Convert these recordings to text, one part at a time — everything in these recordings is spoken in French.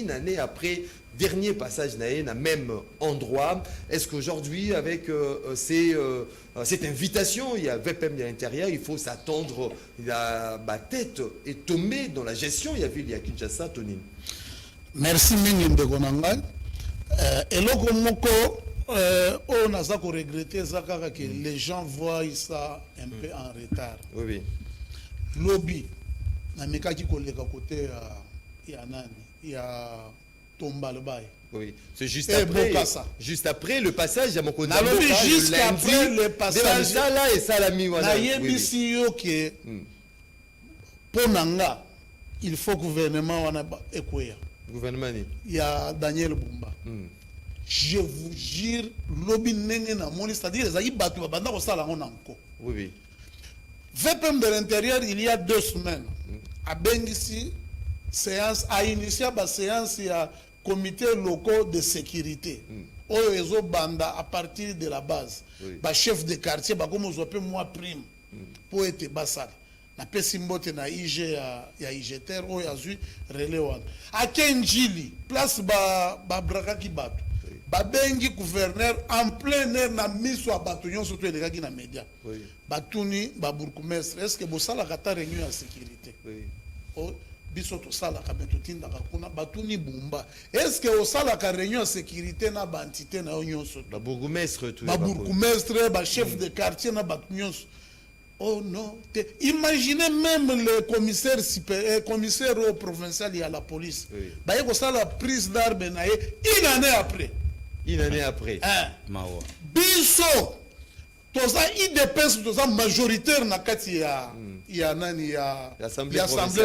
une année après dernier passage na même endroit. Est-ce qu'aujourd'hui, avec cette invitation, il y a VPM à l'intérieur, il faut s'attendre, ma tête est tombée dans la gestion, il y a Kinshasa, Tony. Merci mingi ndeko nangai. Eloko moko on a ça qu'on regretter ça que les gens voient ça un peu en retard. Oui, oui. Lobby na mekaki koleka côté ya nani ya Tomba le bail. Oui, c'est juste après. Juste après le passage à mon côté. Juste après le passage. Ça là et ça la mi wana. Na yebisi yo ke ponanga il faut gouvernement wana ekoya. Gouvernement ni. Il y a Daniel Bumba. Je vous jure, lobby nenge na moni, c'est-à-dire les aïe batu babanda ko sala on encore. Oui oui. VPM de l'intérieur il y a 2 semaines. À Bengisi séance a initié la séance il y a comité locaux de sécurité. Oyo ezo banda à partir de la base. Ba chef de quartier ba comme on appelle moi prime pour être basal. Na pesi mbote na IG ya IGTR oyo azui relais wana. A Kenjili place ba braka ki batu. Ba bengi gouverneur en plein air na miso a batu nyon surtout les gars qui na média. Batuni ba bourgmestre est-ce que bosala kata réunion ya sécurité. Oh biso to sala ka beto tinda ka kuna batuni bumba. Est-ce que au sala ka réunion ya sécurité na ba entité na nyon surtout. Ba bourgmestre tout. Ba bourgmestre ba chef de quartier na batu nyon. Oh non, imaginez même le commissaire provincial et à la police. Bah, il y a la prise d'armes une année après. Une année après. Biso, tous les IDPS, tous les majoritaires na kati ya nani ya assemblée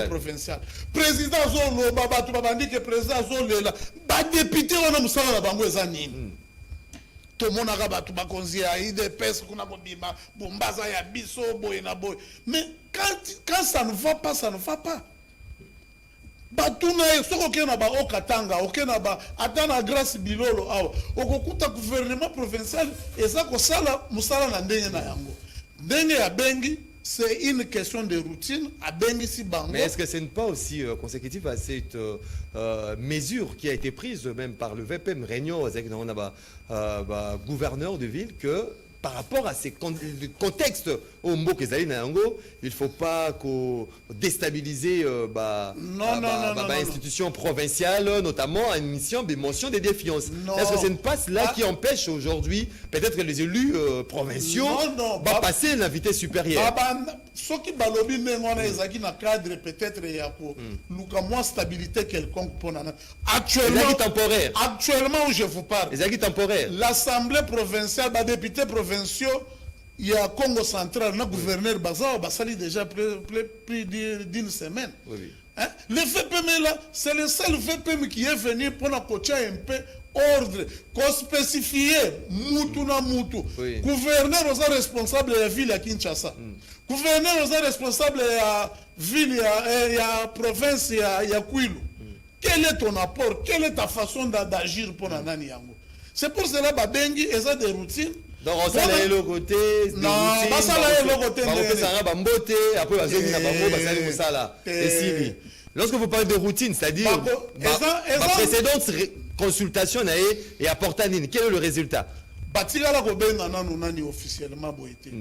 provinciale. Président Zolo, baba tu babandi que président Zolo là, ba député on a musala na bango ezanini. Tout le monde a rabattu bakonzi à IDPS kuna bobima bombaza ya biso boy na boy. Mais quand ça ne va pas, ça ne va pas. Batuna soko kena ba okatanga, okena ba atana grâce bilolo awa. Okokuta gouvernement provincial eza ko sala musala na ndenge na yango. Ndenge ya bengi c'est une question de routine à Bengisi Bango. Mais est-ce que ce n'est pas aussi consécutif à cette mesure qui a été prise même par le VPM Réunion avec le gouverneur de ville que par rapport à ces contextes au Mbokezali Nango, il ne faut pas déstabiliser l'institution provinciale, notamment à une mission de mention des défiances. Est-ce que ce n'est pas cela qui empêche aujourd'hui peut-être que les élus provinciaux vont passer la vitesse supérieure? Ce qui balobi mengona ezaki na cadre peut-être ya ko luka moins stabilité quelconque pour actuellement où je vous parle. L'Assemblée provinciale, les députés provinciaux, il y a Congo central, le gouverneur Bazao, Basali déjà plus d'une semaine. Hein? Le VPM là, c'est le seul VPM qui est venu pour coacher un peu ordre, qu'on spécifie Moutou na Moutou. Gouverneur aux responsable de la ville à Kinshasa. Gouverneur aux responsable de la ville, il y a province, il y a Kwilu. Quel est ton apport? Quelle est ta façon d'agir pour Nanani Yango? C'est pour cela que Bengi est des routines. Donc on s'en le côté. Non, pas ça le côté. Lorsque vous parlez de routine, c'est-à-dire la précédente consultation et apporter quel est le résultat? Batigala Kobenga nani officiellement boité.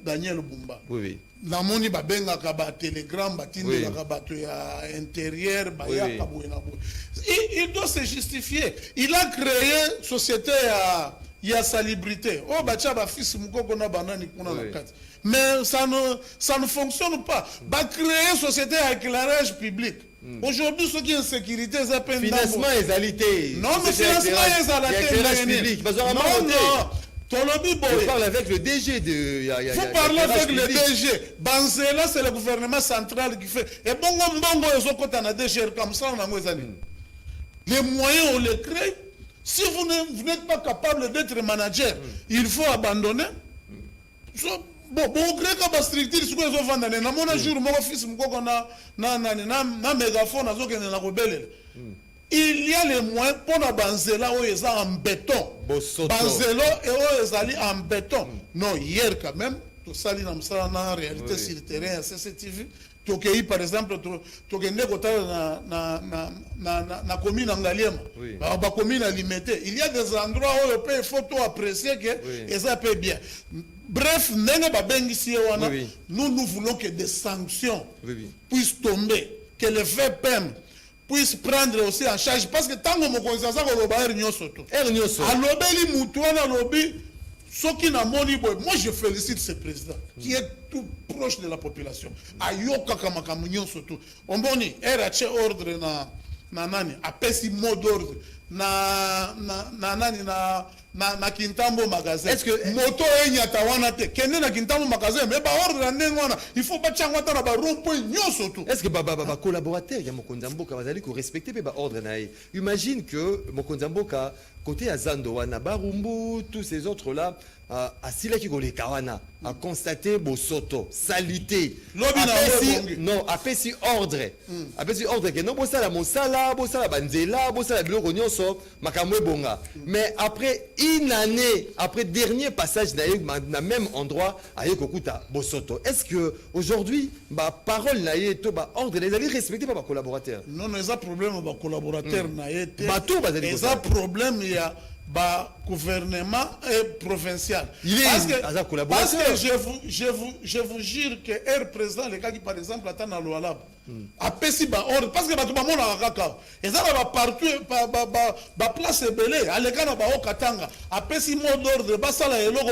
Daniel Bumba. Oui. La moni babenga kaba télégramme batindi kaba ya intérieur baya kaboina boy. Il doit se justifier. Il a créé société ya salubrité. Oh bacha ba fils mukoko na banani kuna na kati. Mais ça ne fonctionne pas. Va créer société à éclairage public. Aujourd'hui, ce qui est en sécurité, c'est peine financement et égalité. Non, mais financement et égalité. Non, non. Je parle avec le DG de... Vous parlez avec le DG. Banzela, c'est le gouvernement central qui fait. Et bongo mbongo, ils ont côté un DG comme ça, on a moins années. Les moyens, on les crée. Si vous n'êtes pas capable d'être manager, il faut abandonner. Bon, on crée comme structure, ce que vous vendez. Na mon jour, mon fils, na mégaphone, na rebelle. Il y a les moyens pour la Banzela où ils en béton. Banzela et où ils allaient en béton. Non, hier quand même, tout ça, il y a en réalité sur le terrain, CCTV. tokei par exemple tokende kotala na commune Ngaliema ba commune Limete, il y a des endroits où il faut tout apprécier que et ça peut bien. Bref, nous voulons que des sanctions puissent tomber, que le VPM puisse prendre aussi en charge, parce que tant que mon conseil ça ko ba nyoso to alobeli mutuana lobi soki na moni boy. Moi je félicite ce président qui est tout proche de la population. Ayoka kama kama nyoso to omboni era che ordre na nani apesi mot d'ordre na Kintambo magasin. Est-ce que moto enyata wana te kende na Kintambo magasin mais ba ordre ndengwana il faut pas changwa ta ba rond-point nyoso to. Est-ce que ba collaborateur ya Mokonzi Mboka bazali ko respecter ba ordre na ye? Imagine que Mokonzi Mboka côté Azando wana Barumbu tous ces autres là asila ki koleka wana a constaté bosoto salité non apesi ordre que non bosala mosala bosala banzela bosala biloko nyonso makambo ebonga mais après une année après dernier passage na même endroit aye kokuta bosoto. Est-ce que aujourd'hui ba parole na ye to ba ordre les avez respecté par ba collaborateur? Non mais ça problème ba collaborateur na ye te ba tout bazali ça problème il y a bah, gouvernement et provincial. Parce que je vous jure que Air Président, les gars qui par exemple attendent à l'Oualab, a péci par ordre, parce que tout le monde a Kaka. Et ça va partout, ba place belé, à l'écart de Bao Katanga, a péci mot d'ordre, Basala et Logo.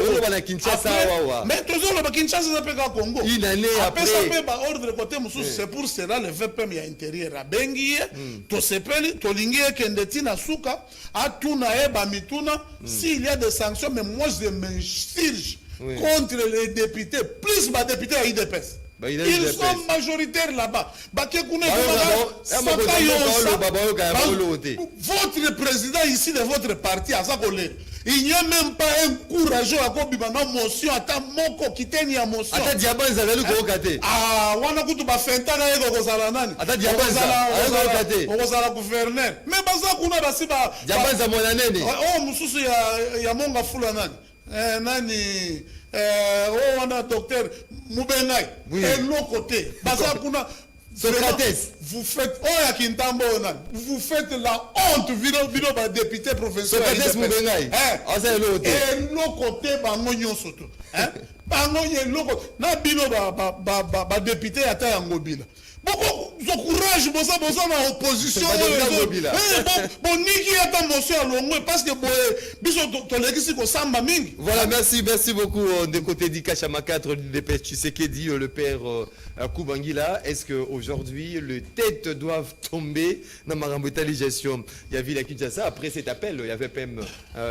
Mais toujours le Kinshasa, ça peut Congo. Une année après. A ba ordre côté Moussou, c'est pour cela le VPM à intérieur. A Bengi, to sepeli, to lingi, Kendetina Souka, a Tuna Eba Mituna. S'il y a des sanctions, mais moi je m'insurge contre les députés, plus ma député à IDPS. Ils sont majoritaires là-bas. Votre président ici de votre parti, à sa colère. Il n'y a même pas un courageux à Kobibana motion, à ta moko qui tenait à motion. À ta diamant, ça va nous cocater. Ah, wana kutu ba fentana ego kozalanani. À ta diamant, ça va cocater. Kozala gouverneur. Mais baza kuna basi ba. Diamant za mwana nene. Oh, mususu ya monga fula nani. Nani wana docteur Mubengai. Et l'autre côté. Baza kuna. Socrates. Vous faites, vous faites la honte, vino ba député provincial. Socrates Mubengai. Et l'autre côté, bango nyonsoto. Bango nyonsoto. Na bino ba député ata yangobila. Beaucoup de courage, bossa na opposition. Bon, niki ata motion à longue parce que biso tolekisi ko samba mingi. Voilà, merci beaucoup de côté d'Ikachama 4 du PS Tshisekedi, le père Koubangila. Est-ce que aujourd'hui les têtes doivent tomber dans ma remboursalisation? Il y a Villa Kinshasa après cet appel, il y avait même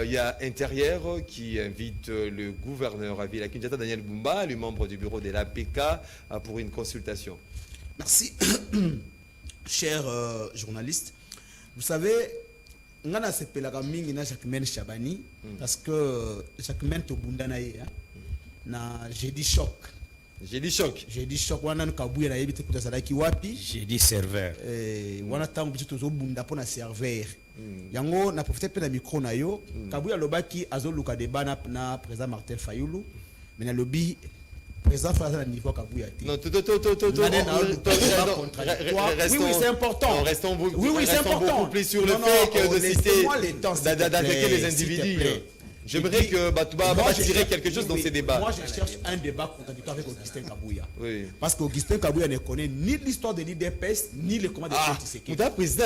il y a Intérieur qui invite le gouverneur à Villa Kinshasa, Daniel Bumba, le membre du bureau de l'APK pour une consultation. Merci, cher journaliste. Vous savez, on a appelé la mingi na Jacquemaine Chabani parce que Jacquemaine Tobundanaye na j'ai dit choc. J'ai dit choc. J'ai dit choc. Wana nkabuya na yebite kuta salaki wapi? J'ai dit serveur. Wana tangu biso tozo bunda pona serveur. Yango na profiter pe na micro na yo. Kabuya lobaki azoluka débat na président Martin Fayulu. Mais na lobby président Fayulu niveau Kabuya. Non, oui, c'est important. Restons beaucoup plus sur le fait que de citer d'attaquer les individus. J'aimerais que Batouba tirer quelque chose dans ces débats. Moi, je cherche un débat contradictoire avec Augustin Kabouya. Oui. Parce qu'Augustin Kabouya ne connaît ni l'histoire de l'IDPS, ni le combat de Tshisekedi. Le président,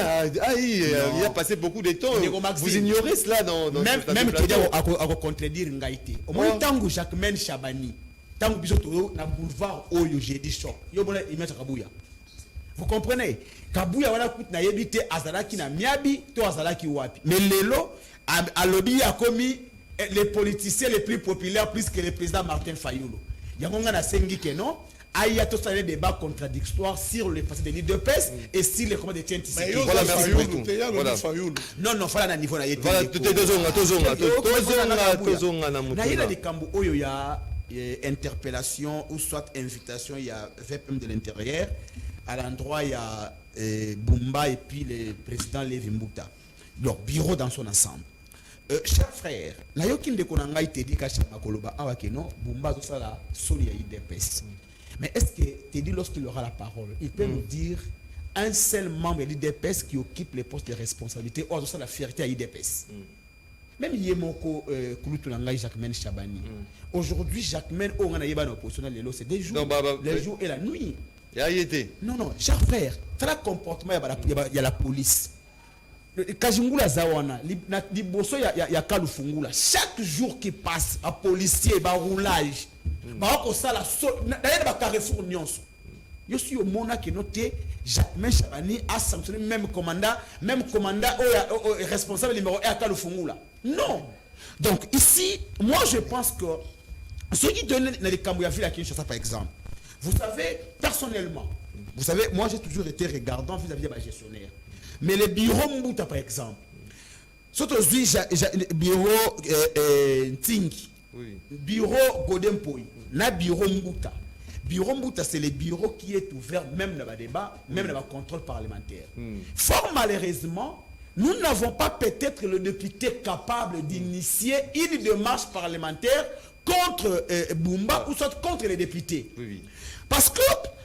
il a passé beaucoup de temps. Vous ignorez cela dans même tu dis à contredire Ngaïté. Au moins, Tango Jacquemaine Chabani, Tango Bisoto, na boulevard Oyo, j'ai dit choc. Yobona, il met Kabouya. Vous comprenez? Kabouya, voilà, coûte na yébité, Azalaki na miabi, to Azalaki wapi. Mais Lelo, à lobby a commis les politiciens les plus populaires plus que le président Martin Fayulu. Il y a un sengi que non. Il y a tout ça des débats contradictoires sur le passé de l'IDPS et sur les commandes de Tshisekedi. Voilà, merci beaucoup. Voilà. Non, voilà, niveau na yété. Voilà, tout est il y a des cambo où il y a interpellation ou soit invitation, il y a VPM de l'intérieur. À l'endroit, il y a Bumba et puis le président Lévi Mbouta. Leur bureau dans son ensemble. Cher frère, la yokin de konanga ite di kacha makoloba awake no Bumba zo sala soli ya IDPS. Mais est-ce que Teddy, lorsqu'il aura la parole, il peut nous dire un seul membre de l'IDPS qui occupe les postes de responsabilité, ou la fierté à l'IDPS? Même Yemoko Kouloutoulanga, Jacquemaine Chabani. Aujourd'hui, Jacquemaine, on a une opposition, c'est des jours, les jours et la nuit. Non, non, cher frère, très comportement, il y a la police. Kajungula Zawana, Liboso, il y a Kalufungula. Chaque jour qui passe, un policier, un roulage, d'ailleurs, un carrefour nyonso. Je suis au Mona qui noté, Jacquemaine Chabani a sanctionné même commandant responsable numéro 1 à Kalufungula. Non. Donc ici, moi je pense que ceux qui donnent les Kambouyaville à Kinshasa par exemple, vous savez, personnellement, vous savez, moi j'ai toujours été regardant vis-à-vis des gestionnaires. Mais les bureaux Mbouta par exemple, surtout le bureau Ntingi, bureau Godempoy, na bureau Mbouta. Bureau Mbouta, c'est le bureau qui est ouvert même dans le débat, même dans le contrôle parlementaire. Fort malheureusement, nous n'avons pas peut-être le député capable d'initier une démarche parlementaire contre Bumba ou soit contre les députés. Parce que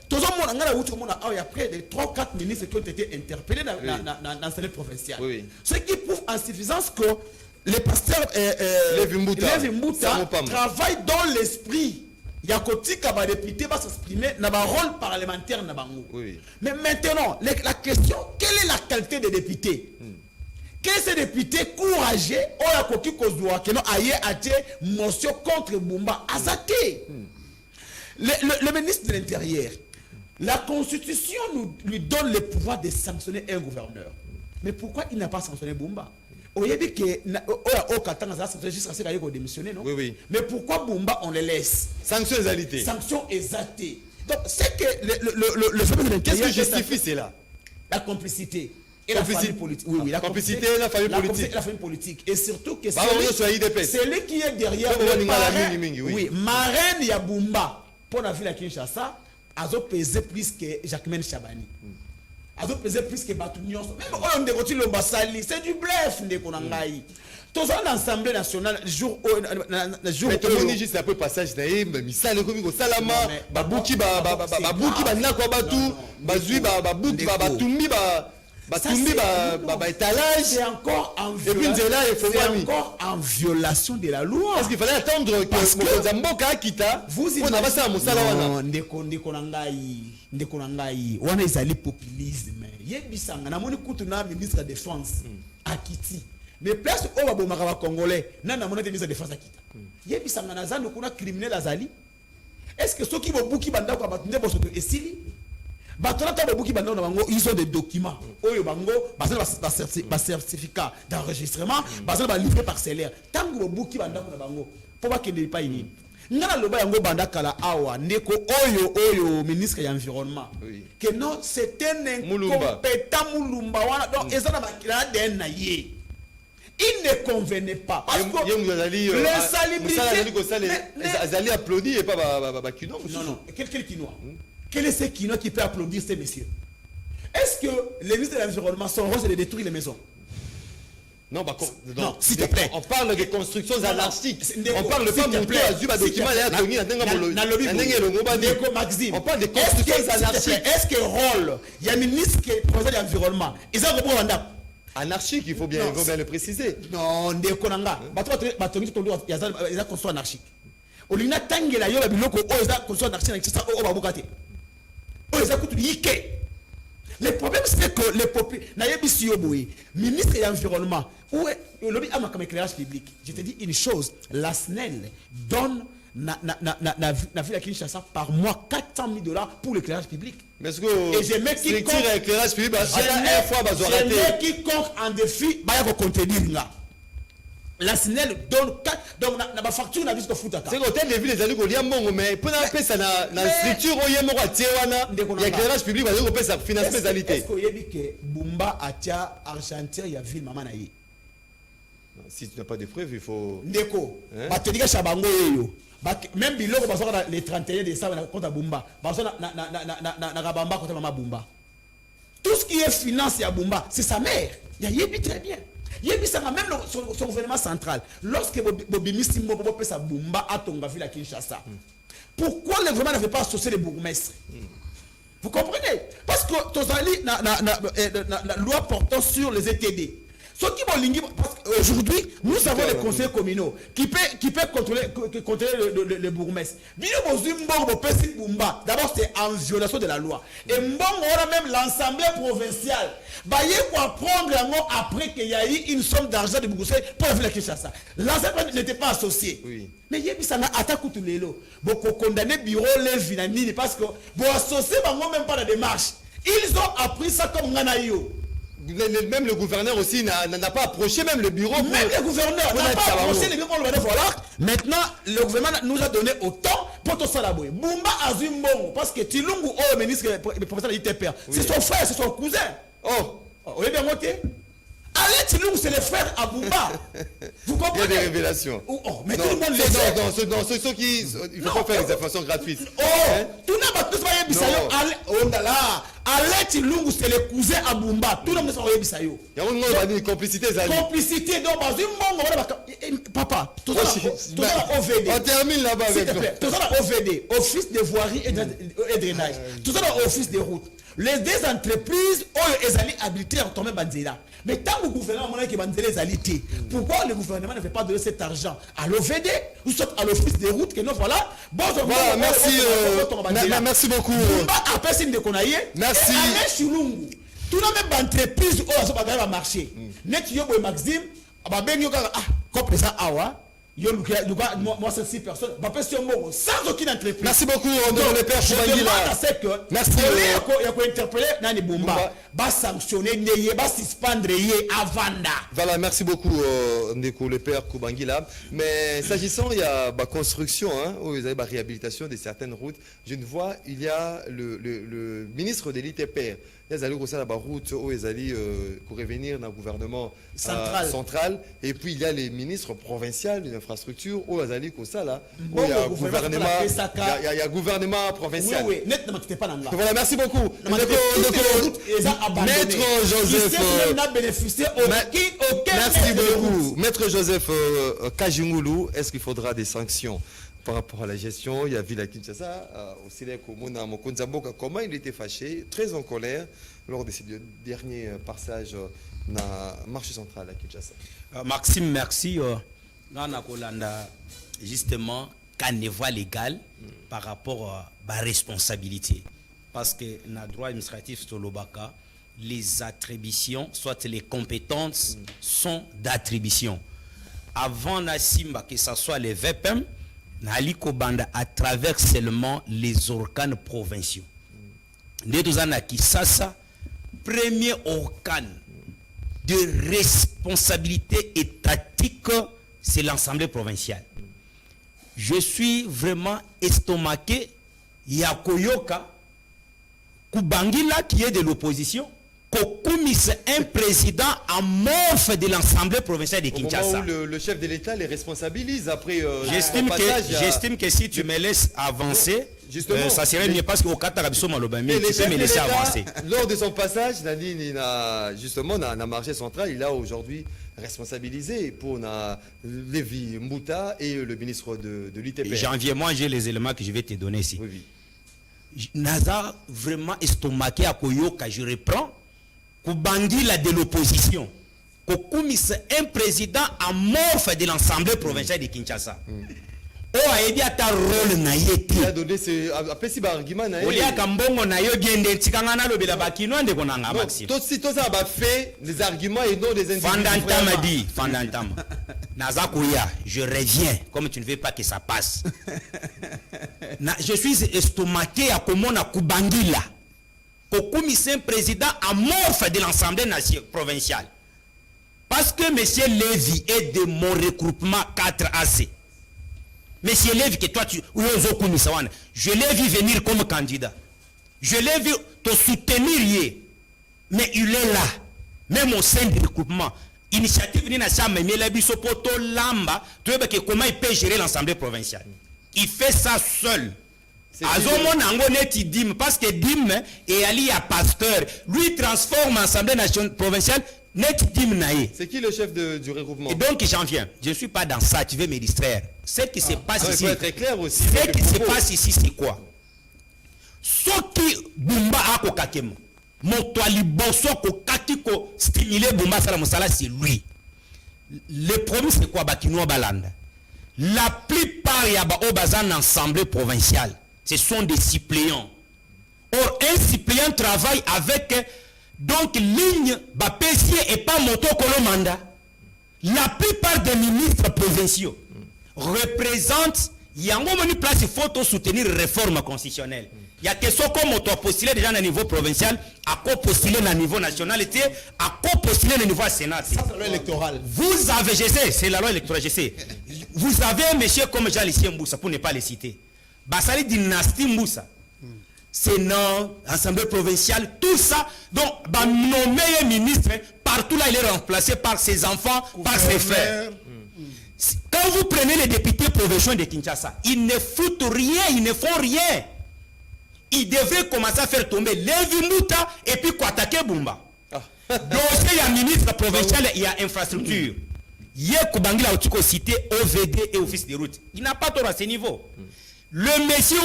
tout le monde il y a près de 3-4 ministres qui ont été interpellés dans le Sénat provincial. Ce qui prouve en suffisance que les pasteurs Lévi Mbouta travaillent dans l'esprit. Il y a un député va s'exprimer dans le rôle parlementaire. Mais maintenant, la question, quelle est la qualité des députés? Quels sont ces députés courageux qui ont une motion contre Bumba Azate? Le ministre de l'Intérieur, la Constitution lui donne le pouvoir de sanctionner un gouverneur. Mais pourquoi il n'a pas sanctionné Bumba? Mais pourquoi Bumba on les laisse? Sanction exaltée. Sanction exaltée. Donc c'est que le fait de l'Intérieur. Qu'est-ce que justifie cela? La complicité. Et la famille politique. Oui, la complicité et la famille politique. La famille politique. Et surtout que c'est lui qui est derrière le parrain. Oui, marraine Yabumba. Pour la ville à Kinshasa, a pesé plus que Jacquemaine Chabani. A pesé plus que Batounion. Même on déroute le Bassali. C'est du bluff, Ndekonangaï. Tous l'Assemblée nationale, jour. Mais tout le monde dit juste un peu passage d'ailleurs, mais ça le comique au Salama, Babouki, Babouki, Banako Batou, Bazui, Babouki, Batumbi, c'est encore en violation de la loi. Parce qu'il fallait attendre que Zamboka Kita vous imaginez on est allé populisme. Yebisanga na moni kutuna ministre de la défense Akiti. Mais place au babomaka congolais, nana mona ministre de la défense Akita. Yebisanga na zando kuna criminel azali. Est-ce que ceux qui vont bouki banda ko batunde bosoto esili? Ils ont des documents. Des certificats d'enregistrement, des livrets parcellaires. Tant que vous avez des pas ini. Ngana loba yango bandakala awa ndeko oyo ministre de l'environnement. Que non, c'est un incompétent Moulumba wana donc ezana bakila den na ye. Il ne convenait pas. Parce que les salubrités applaudi et pas Bakino. Non, quel Kinois? Quel est ce qui peut applaudir ces messieurs? Est-ce que les ministres de l'environnement sont roses de détruire les maisons? Non, non, s'il te plaît. On parle de constructions anarchiques. On parle de pas monter à Zuba document on parle de constructions anarchiques. Est-ce que rôle, il y a un ministre qui est président de l'environnement, ils ont repris un anarchique, il faut bien le préciser. Non, il y a construction anarchique. Olina tangela yo biloko o eza construction anarchique ça o babukate. Le problème c'est que les populations, ministre de l'environnement, le lobby a comme éclairage public. Je te dis une chose, la SNEL donne la ville à Kinshasa par mois $400,000 pour l'éclairage public. Mais est-ce que et je mets quiconque en défi, il va contenir là. La SNEL donne 4, donc la facture n'a vu ce que fout à c'est l'hôtel de ville, les alliés Goliamongo, mais pour appeler ça la structure, il y a l'éclairage public, il y a ça finance spécialité. Est-ce qu'il y a dit que Bumba Atia Argentière, il y a ville Maman Naï? Si tu n'as pas de preuves, il faut. Ndeko, Batéliga Chabango, même Biloko, les 31 décembre, contre Bumba, na Rabamba contre Maman Bumba. Tout ce qui est finance à Bumba, c'est sa mère. Il y a très bien. Même son gouvernement central, lorsque Bobimisi Mbobo sa Bumba a Tonga ville à Kinshasa, pourquoi le gouvernement ne veut pas associer les bourgmestres? Vous comprenez? Parce que la loi portant sur les ETD. Aujourd'hui, nous avons les conseillers communaux qui peuvent contrôler le bourgmestre. D'abord, c'est en violation de la loi. Et on a même l'Assemblée provinciale. Il faut apprendre après qu'il y a eu une somme d'argent de Bourgousset pour faire la Kinshasa. L'Assemblée n'était pas associée. Oui. Mais il y a ça attaque tout les lots. Beaucoup condamné bureau les vinanini parce que bon associer même pas la démarche. Ils ont appris ça comme Nganayo. Même le gouverneur aussi n'a pas approché même le bureau. Même le gouverneur n'a pas approché le bureau. Voilà. Maintenant, le gouvernement nous a donné autant pour tout ça là-bas. Bumba Azumbon, parce que Tilungu, le ministre, le professeur de l'ITPR, c'est son frère, c'est son cousin. Oh, vous avez bien noté? Allez, Tilungu, c'est le frère à Bumba. Vous comprenez? Il y a des révélations. Oh, mais tout le monde les sait. Non, ceux qui. Il ne faut pas faire des informations gratuites. Oh, tout le monde va dire Allez, Tilungu, c'est le cousin à Bumba. Tout le monde va dire il y a une complicité. Complicité, donc, papa, tout ça, OVD. On termine là-bas avec toi. Tout ça, OVD, Office de voirie et de drainage. Tout ça, Office de route. Les deux entreprises ont les habilités à tomber Banzela. Mais tant que le gouvernement a les habilités, pourquoi le gouvernement ne fait pas donner cet argent à l'OVD ou soit à l'office des routes que nous voilà. Bon, voilà, merci beaucoup. Merci. Et tout le même entreprise où marché. Net yo boy Maxime, comme ça awa. Moi, c'est 6 personnes. Sans aucune entreprise. Merci beaucoup, le père Choubangila. Merci. Il y a interpeller Nani Bumba. Va sanctionner, va suspendre Avanda. Voilà, merci beaucoup, le père Choubangila. Mais s'agissant, il y a la construction, où il y a la réhabilitation de certaines routes. Je ne vois, il y a le ministre de l'ITPR. Ils allaient aussi la route où ils allaient pour revenir dans le gouvernement central. Et puis il y a les ministres provinciaux de l'infrastructure où ils allaient comme ça là. Où il y a gouvernement, il y a gouvernement provincial. Oui, nettement, tu n'es pas dans là. Voilà, merci beaucoup. Maître Joseph. Merci beaucoup. Maître Joseph Kajingulu, est-ce qu'il faudra des sanctions par rapport à la gestion? Il y a Villa Kinshasa, aussi les communes, comment il était fâché, très en colère lors de ces derniers passages dans le marché central à Kinshasa. Maxime, merci. Justement, carnaval légal par rapport à la responsabilité. Parce que dans le droit administratif sur l'Obaka, les attributions, soit les compétences, sont d'attribution. Avant Nassimba, que ce soit les VPM, Naliko Banda à travers seulement les organes provinciaux. Nedozana Kisasa, premier organe de responsabilité étatique, c'est l'Assemblée provinciale. Je suis vraiment estomaqué. Yakoyoka, Kubangila qui est de l'opposition, Kokumis un président amorphe de l'Assemblée provinciale de Kinshasa. Au moment où le chef de l'État les responsabilise après. J'estime que si tu me laisses avancer, ça serait mieux parce qu'au Katarabiso Malobami, tu peux me laisser avancer. Lors de son passage, justement, dans le marché central, il a aujourd'hui responsabilisé pour Lévi Mbouta et le ministre de l'ITP. Janvier, moi j'ai les éléments que je vais te donner ici. Oui. Naza vraiment estomaqué à Koyoka, je reprends. Kubangila de l'opposition, Kokumis un président amorphe de l'Assemblée provinciale de Kinshasa. Oh, il a ta rôle naïeti. Il a donné ce argument naïeti. Il y a Kambongo naïo gende tikangana lo bela bakino ande konanga Maxime. Tout ça va fait des arguments et non des individus. Fandantama dit, Fandantama. Nazakoya, je reviens comme tu ne veux pas que ça passe. Je suis estomaqué à comment na Kubangila. Kokumis un président amorphe de l'Assemblée provinciale. Parce que M. Lévy est de mon regroupement 4AC. M. Lévy, que toi tu... Je l'ai vu venir comme candidat. Je l'ai vu te soutenir. Mais il est là. Même au sein du regroupement. Initiative Nina Sama, mais la bisopoto lamba. Tu vois comment il peut gérer l'Assemblée provinciale. Il fait ça seul. Parce que Dim et Ali a pasteur, lui transforme l'Assemblée provinciale Net team naïe. C'est qui le chef du regroupement? Et donc j'en viens. Je ne suis pas dans ça, tu veux me distraire. Ce qui se passe non, ici. il faut être clair aussi. Ce qui se passe ici, c'est quoi? Ce qui Bumba a kokakema. Moto aliboso kokaki ko stimuler Bumba sala musala, c'est lui. Le problème c'est quoi? Bakinoa Balanda. La plupart yaba obazan ensemble provincial, ce sont des suppléants. Or un suppléant travaille avec donc ligne bapessier et pas moto kolomanda. La plupart des ministres provinciaux représentent yango moni place il faut soutenir réforme constitutionnelle. Il y a que ce qu'on moto postulé déjà à niveau provincial, à quoi postuler à niveau national, à quoi postuler au niveau Sénat. Ça, c'est la loi électorale. Vous avez, je sais, c'est la loi électorale, je sais. Vous avez un monsieur comme Jean-Lucien Mboussa, pour ne pas le citer. Basali dynastie Mboussa. Sénat, Assemblée provinciale, tout ça. Donc, nommé ministre, partout là, il est remplacé par ses enfants, par ses frères. Quand vous prenez les députés provinciaux de Kinshasa, ils ne foutent rien, ils ne font rien. Ils devraient commencer à faire tomber Lévi Mouta et puis attaquer Bumba. Donc, il y a un ministre provincial, il y a infrastructure. Il y a Koubangila Otiko cité OVD et Office de route. Il n'a pas tort à ce niveau. Le monsieur,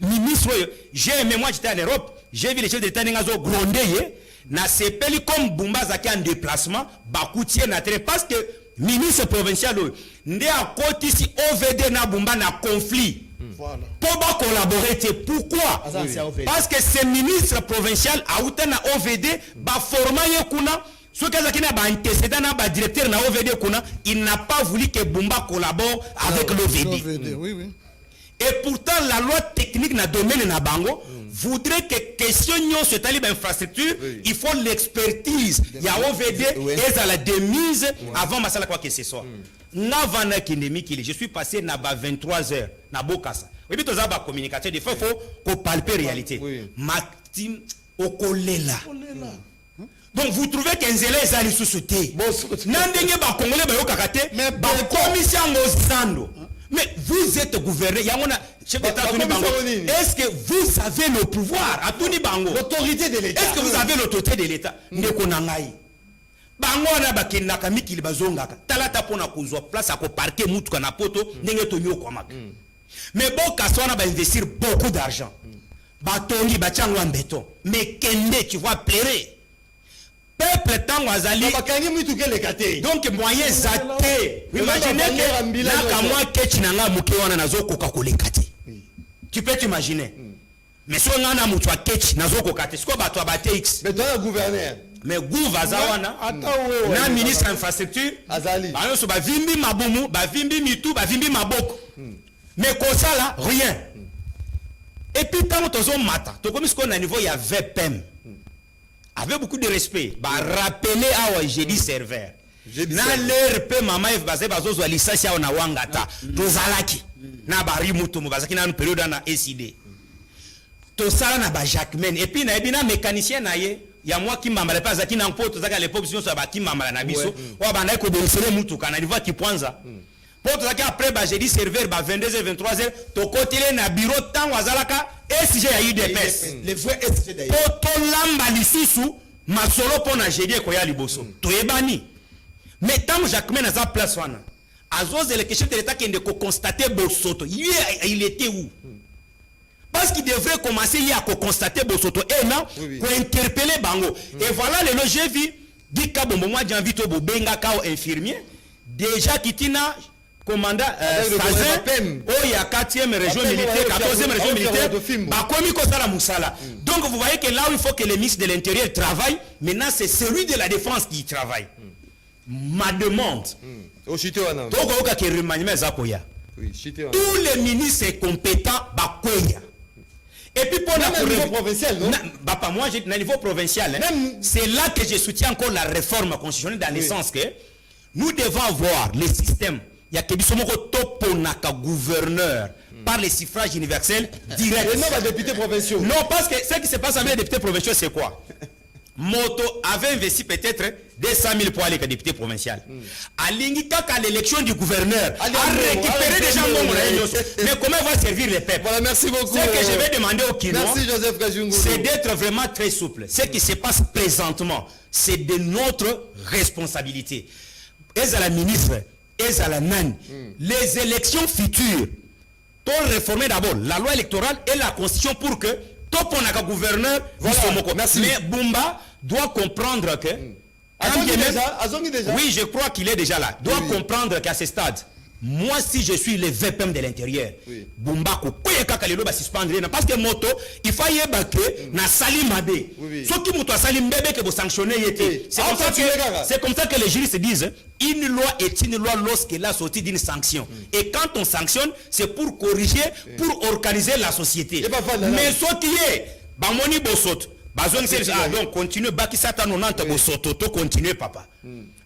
ministre, j'ai aimé, moi j'étais en Europe, j'ai vu les chefs d'État n'engazo gronder, na sepeli comme Bumba Zaki en déplacement, Bakoutier n'a très parce que ministre provincial, ndé à côté si OVD na Bumba na conflit. Voilà. Pour collaborer, pourquoi? Parce que ce ministre provincial a eu un OVD, directeur na OVD, il n'a pas voulu que Bumba collabore avec l'OVD. Oui, oui. Et pourtant, la loi technique dans le domaine na bango voudrait que question ce talib infrastructure, il faut l'expertise. Il y a OVD et à la demise avant Masala quoi que ce soit. Je suis passé na 23 heures na Bokassa. Oui, tu as communication des fois il faut qu'on palpe réalité. Ma team au kolela. Donc vous trouvez qu'Enzela est allé sous sauter. Nandenge ba congolais ba yokakate mais ba commission ngozando. Mais vous êtes gouverneur, est-ce que vous avez le pouvoir à tout Bango? L'autorité de l'État. Est-ce que vous avez l'autorité de l'État? Nekonangai. Bango na bakinaka mikili bazongaka. Talata pona kozwa place à ko parquer mutu kana poto ndenge to nyoko maka. Mais bon kaswana ba investir beaucoup d'argent. Ba tongi ba chango en béton. Mais kende tu vois pleurer. Peuple tango azali donc moyen zate imaginez que naka moi kechi nanga muke wana nazokoka kolekate. Tu peux t'imaginer. Mais si on a un moutou à ketch nazoko kate siko bato abate x. Mais toi un gouverneur. Mais gouv azawana na ministre infrastructure azali. Ba yoso ba vimbi mabumu, ba vimbi mitu, ba vimbi maboko. Mais comme ça là rien. Et puis tant tozo mata, to comme ce qu'on a niveau il y a VPM. Avec beaucoup de respect, bah rappeler à j'ai dit serveur. Na l'RP maman F basé bazo zo licence ya na wangata. Tozalaki. Na bari mutu mo bazaki na période na SID. To sala na ba Jacquemaine et puis na ebina mécanicien na ye ya moi qui mamala pas zaki na mpo tozaka l'époque sur ba ki mamala na biso. Wa bana ko dénoncer mutu kana liva ki Pwanza. Pour tozaki après ba j'ai dit serveur ba 22h 23h to kotele na bureau tant wazalaka SG ya UDPS. Les vrais SG d'ailleurs. Poto lamba lisusu masolo pona jeudi ko ya liboso. To ebani. Mais tant Jacquemaine a sa place wana. Azose le chef de l'État qui ne constater Bosoto. Il était où? Parce qu'il devrait commencer à constater Bosoto et non pour interpeller Bango. Et voilà le j'ai vu dit Kabombo moi j'ai envie to bobenga kao infirmier déjà kitina commandant Sazin oh il y a 4e région militaire 14e région militaire ba komi ko sala musala. Donc vous voyez que là où il faut que le ministre de l'Intérieur travaille, maintenant c'est celui de la défense qui travaille. Ma demande tous les ministres compétents bakoya. Et puis pour le niveau provincial, non? Pas moi, j'ai un niveau provincial. C'est là que je soutiens encore la réforme constitutionnelle dans le sens que nous devons avoir le système. Il y a que toponaka gouverneur par les suffrages universels direct. Et non, les députés provinciaux. Non, parce que ce qui se passe avec les députés provinciaux, c'est quoi? Moto avait investi peut-être 200 000 pour aller comme député provincial. Alingi à l'élection du gouverneur, a récupéré des gens comme mais comment il va servir les peuples? Voilà, merci beaucoup. Ce que je vais demander au Kinois, merci Joseph Kajungulu, c'est d'être vraiment très souple. Ce qui se passe présentement, c'est de notre responsabilité. Et à la ministre, et à la NAN, les élections futures, pour réformer d'abord la loi électorale et la constitution pour que top on a un gouverneur. Voilà, merci. Mais Bumba doit comprendre que Azongi déjà. oui, je crois qu'il est déjà là. Doit comprendre qu'à ce stade, moi si je suis le VPM de l'intérieur, oui. Bumba ko kalelo ba suspendre parce que moto il faut y baquer na sali mabe. Oui. Ce qui moto sali mbebe que vous sanctionnez yete. C'est comme ça que les juristes disent une loi est une loi lorsqu'elle a sorti d'une sanction. Et quand on sanctionne, c'est pour corriger, pour organiser la société. Mais ce qui est bamoni bosot. Donc continue baki sata 90 bosoto to continue papa.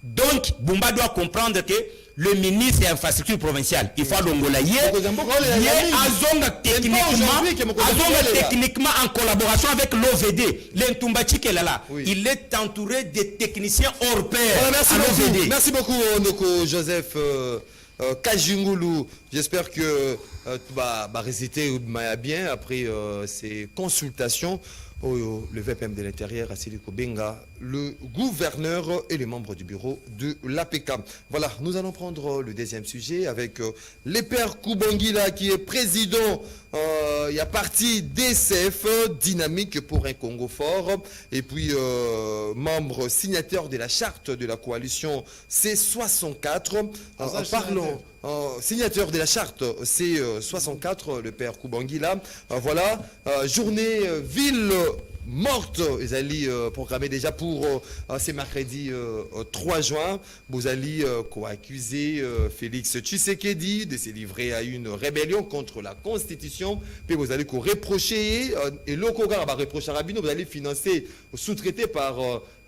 Donc Bumba doit comprendre que le ministre des infrastructures provinciales, il faut l'ongola techniquement en collaboration avec l'OVD, l'Intumbati qu'elle a là. Il est entouré de techniciens hors pair à l'OVD. Merci beaucoup Ndoko Joseph Kajungulu. J'espère que tu vas réciter bien après ces consultations. Le VPM de l'intérieur, Asiliko Benga, le gouverneur et les membres du bureau de l'APK. Voilà, nous allons prendre le deuxième sujet avec le père Koubangila qui est président, il y a parti DCF, Dynamique pour un Congo fort, et puis membre signataire de la charte de la coalition C64. Parlons. Signateur de la charte C64, le père Koubangila. Voilà, journée ville morte, ils allaient programmer déjà pour ce mercredi 3 juin. Vous allez accuser Félix Tshisekedi de se livrer à une rébellion contre la Constitution. Puis vous allez reprocher, et l'Okoga va reprocher à Rabino, vous allez financer, sous-traité par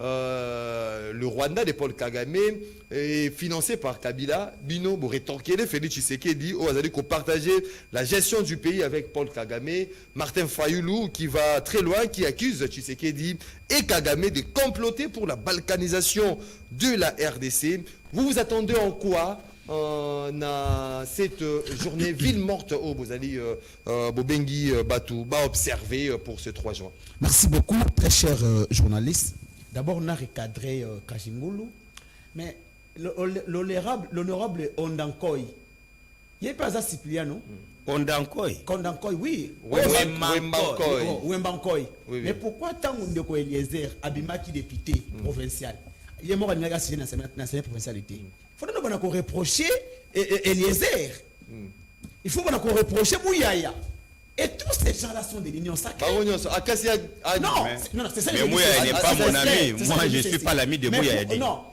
le Rwanda de Paul Kagame et financé par Kabila. Bino, vous rétorquez Félix Tshisekedi, vous allez partager la gestion du pays avec Paul Kagame. Martin Fayoulou qui va très loin, qui accuse Tshisekedi et Kagame de comploter pour la balkanisation de la RDC. Vous vous attendez en quoi dans cette journée ville morte où vous allez Bobengi Batou observer pour ce 3 juin? Merci beaucoup, très cher journaliste. D'abord, on a recadré Kajungulu, mais l'honorable Ondankoy, il n'y a pas à Cipriano. Ondankoy. Ondankoy, oui. Wembankoy. Mais pourquoi tant de Eliezer, Abimaki député provincial, il est mort à l'université dans sa provincialité. Il faut qu'on reprocher Eliezer. Il faut qu'on reproche Mouyaya. Et tous ces gens-là sont des lignes sacrées. Non, c'est ça. Mais Mouyaya n'est pas mon ami. Moi, je ne suis pas l'ami de Mouyaya. Non,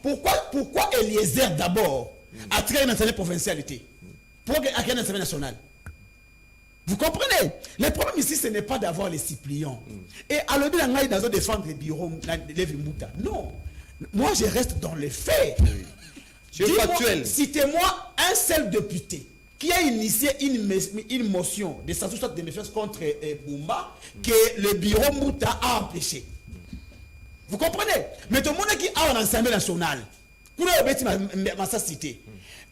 pourquoi Eliezer d'abord a créé une nationale provincialité? Pourquoi a créé une nationale nationale? Vous comprenez? Le problème ici, ce n'est pas d'avoir les Cypriens. Et à l'objet de défendre les bureaux, les Vimbuta. Non. Moi, je reste dans les faits. Tu es factuel. Citez-moi un seul député qui a initié une motion de censurage de méfiance contre Bumba que le bureau Mouta a empêché. Vous comprenez? Mais tout le monde qui a en Assemblée nationale, pour ma cité,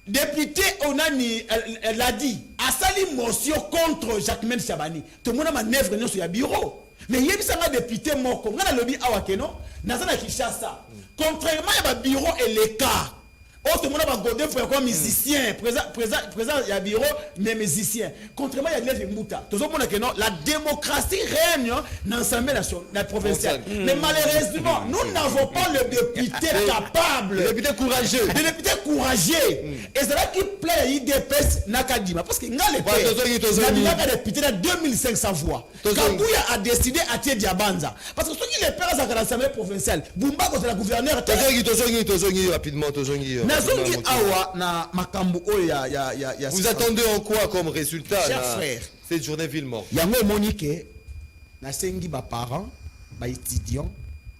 député Onani, elle a dit, a sali motion contre Jacques-Mène Chabani. Tout le monde a une œuvre sur le bureau. Mais il y a un député moko, on a le lobby Awakeno, Nazana Kishasa. Contrairement à bureau et l'écart. Oh, tout le monde a godé pour comme musicien, présent, il y a bureau, mais musicien. Contrairement à l'élève Mouta. Tout le monde a que non, la démocratie règne dans l'Assemblée nationale provinciale. Mais malheureusement, nous n'avons pas le député capable. Le député courageux. Le député courageux. Et c'est là qui plaît à l'IDPS Nakadima. Parce qu'il y a des députés de 2500 voix. Kabouya a décidé à Thier Diabanza. Parce que ceux qui les perdent à l'Assemblée provinciale, Bumba, contre la gouverneure. Rapidement, vous attendez en quoi comme résultat? Chers frères, cette journée ville morte? Il y a un monique, nasengi ba parents, ba étudiants,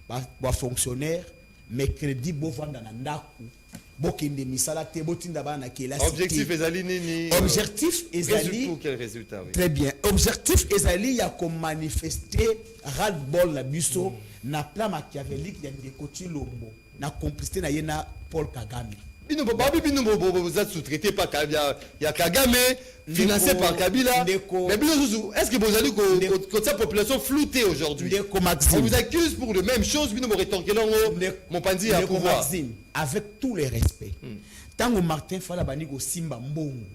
ba fonctionnaires, mercredi bo vanda na ndaku bokende misala te botinda bana kelasi Objectif ezali nini? Objectif ezali pour quel résultat? Oui. Très bien. Objectif ezali ya ko manifester ras-le-bol na biso na plan machiavélique ya Ndekoti Lombo na complicité na yena Paul Kagame. Bino babi bino vous êtes sous-traité par Kabila. Il y a Kagame financé par Kabila. Mais bino est-ce que vous allez que cette population floutée aujourd'hui? On vous accuse pour de même chose, bino rétorquer là mon pandi à pouvoir. Avec tous les respects. Tant que Martin Fala bani go simba mbongo.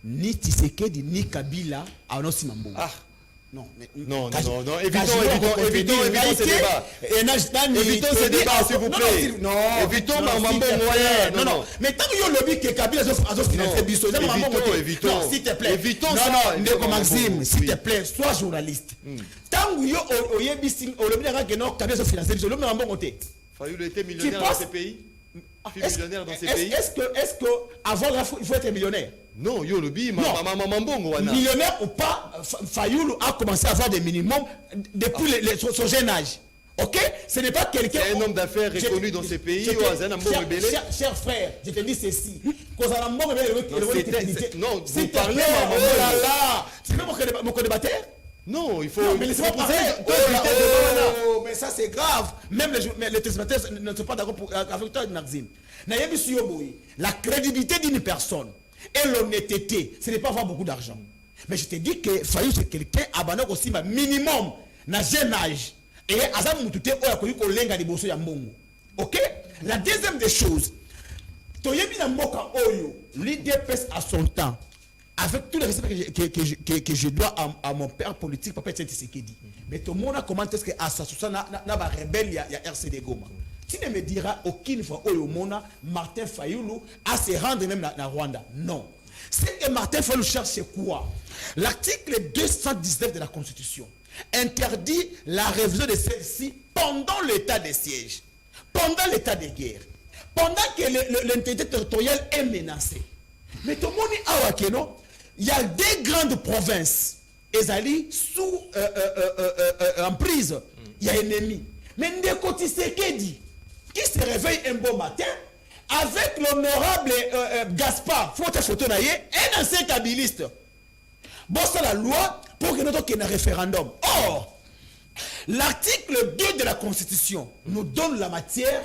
Ni Tshisekedi ni Kabila a no simba mbongo. Ah. Non, évitons ce débat. Évitons ce débat, s'il vous plaît. Non, évitons non. Mais tant que le lobby que Kabila a financé Bisso, évitons, s'il te plaît. Évitons ça. Non, Maxime, s'il te plaît, sois journaliste. Tant que le lobby que Kabila a financé Bisso, le lobby a monté. Fayulu était millionnaire dans ces pays. Millionnaire dans ces pays. Est-ce que avant il faut être millionnaire? Non, yo lobby, millionnaire ou pas, Fayulu a commencé à avoir des minimums depuis son jeune âge. Ok? Ce n'est pas quelqu'un. C'est un homme d'affaires reconnu dans ces pays. Cher frère, je te dis ceci. Non, vous parlez. Oh là là! C'est même mon co-débatteur? Non, il faut. Non, mais laissez-moi parler. Mais ça c'est grave. Même les téléspectateurs ne sont pas d'accord avec toi, Maxime. La crédibilité d'une personne et l'honnêteté, ce n'est pas avoir beaucoup d'argent. Mais je te dis que Fayulu c'est quelqu'un abandonné aussi minimum na jeune âge. Et Azam Moutouté oya koyi ko lenga di boso ya mbongo. OK? La deuxième des choses, toyebi na mboka oyo, l'IDPS à son temps. Avec tout le respect que je dois à mon père politique, Papa Tshisekedi. Mais tout le monde a commenté ce que Assassin n'a pas rebelle, il y a RCD Goma. Tu ne me diras aucune fois où Martin Fayulu a se rendre même dans Rwanda. Non. C'est que Martin Fayulu cherche c'est quoi? L'article 219 de la Constitution interdit la révision de celle-ci pendant l'état de siège, pendant l'état de guerre, pendant que l'intégrité territoriale est menacée. Mais tout le monde dit, il y a des grandes provinces, Ezali sous emprise, il y a ennemi. Mais Ndekoti Tshisekedi, qui se réveille un bon matin, avec l'honorable Gaspard, photo un ancien kabiliste. Bon, c'est la loi pour que nous ayons un référendum. Or, l'article 2 de la Constitution nous donne la matière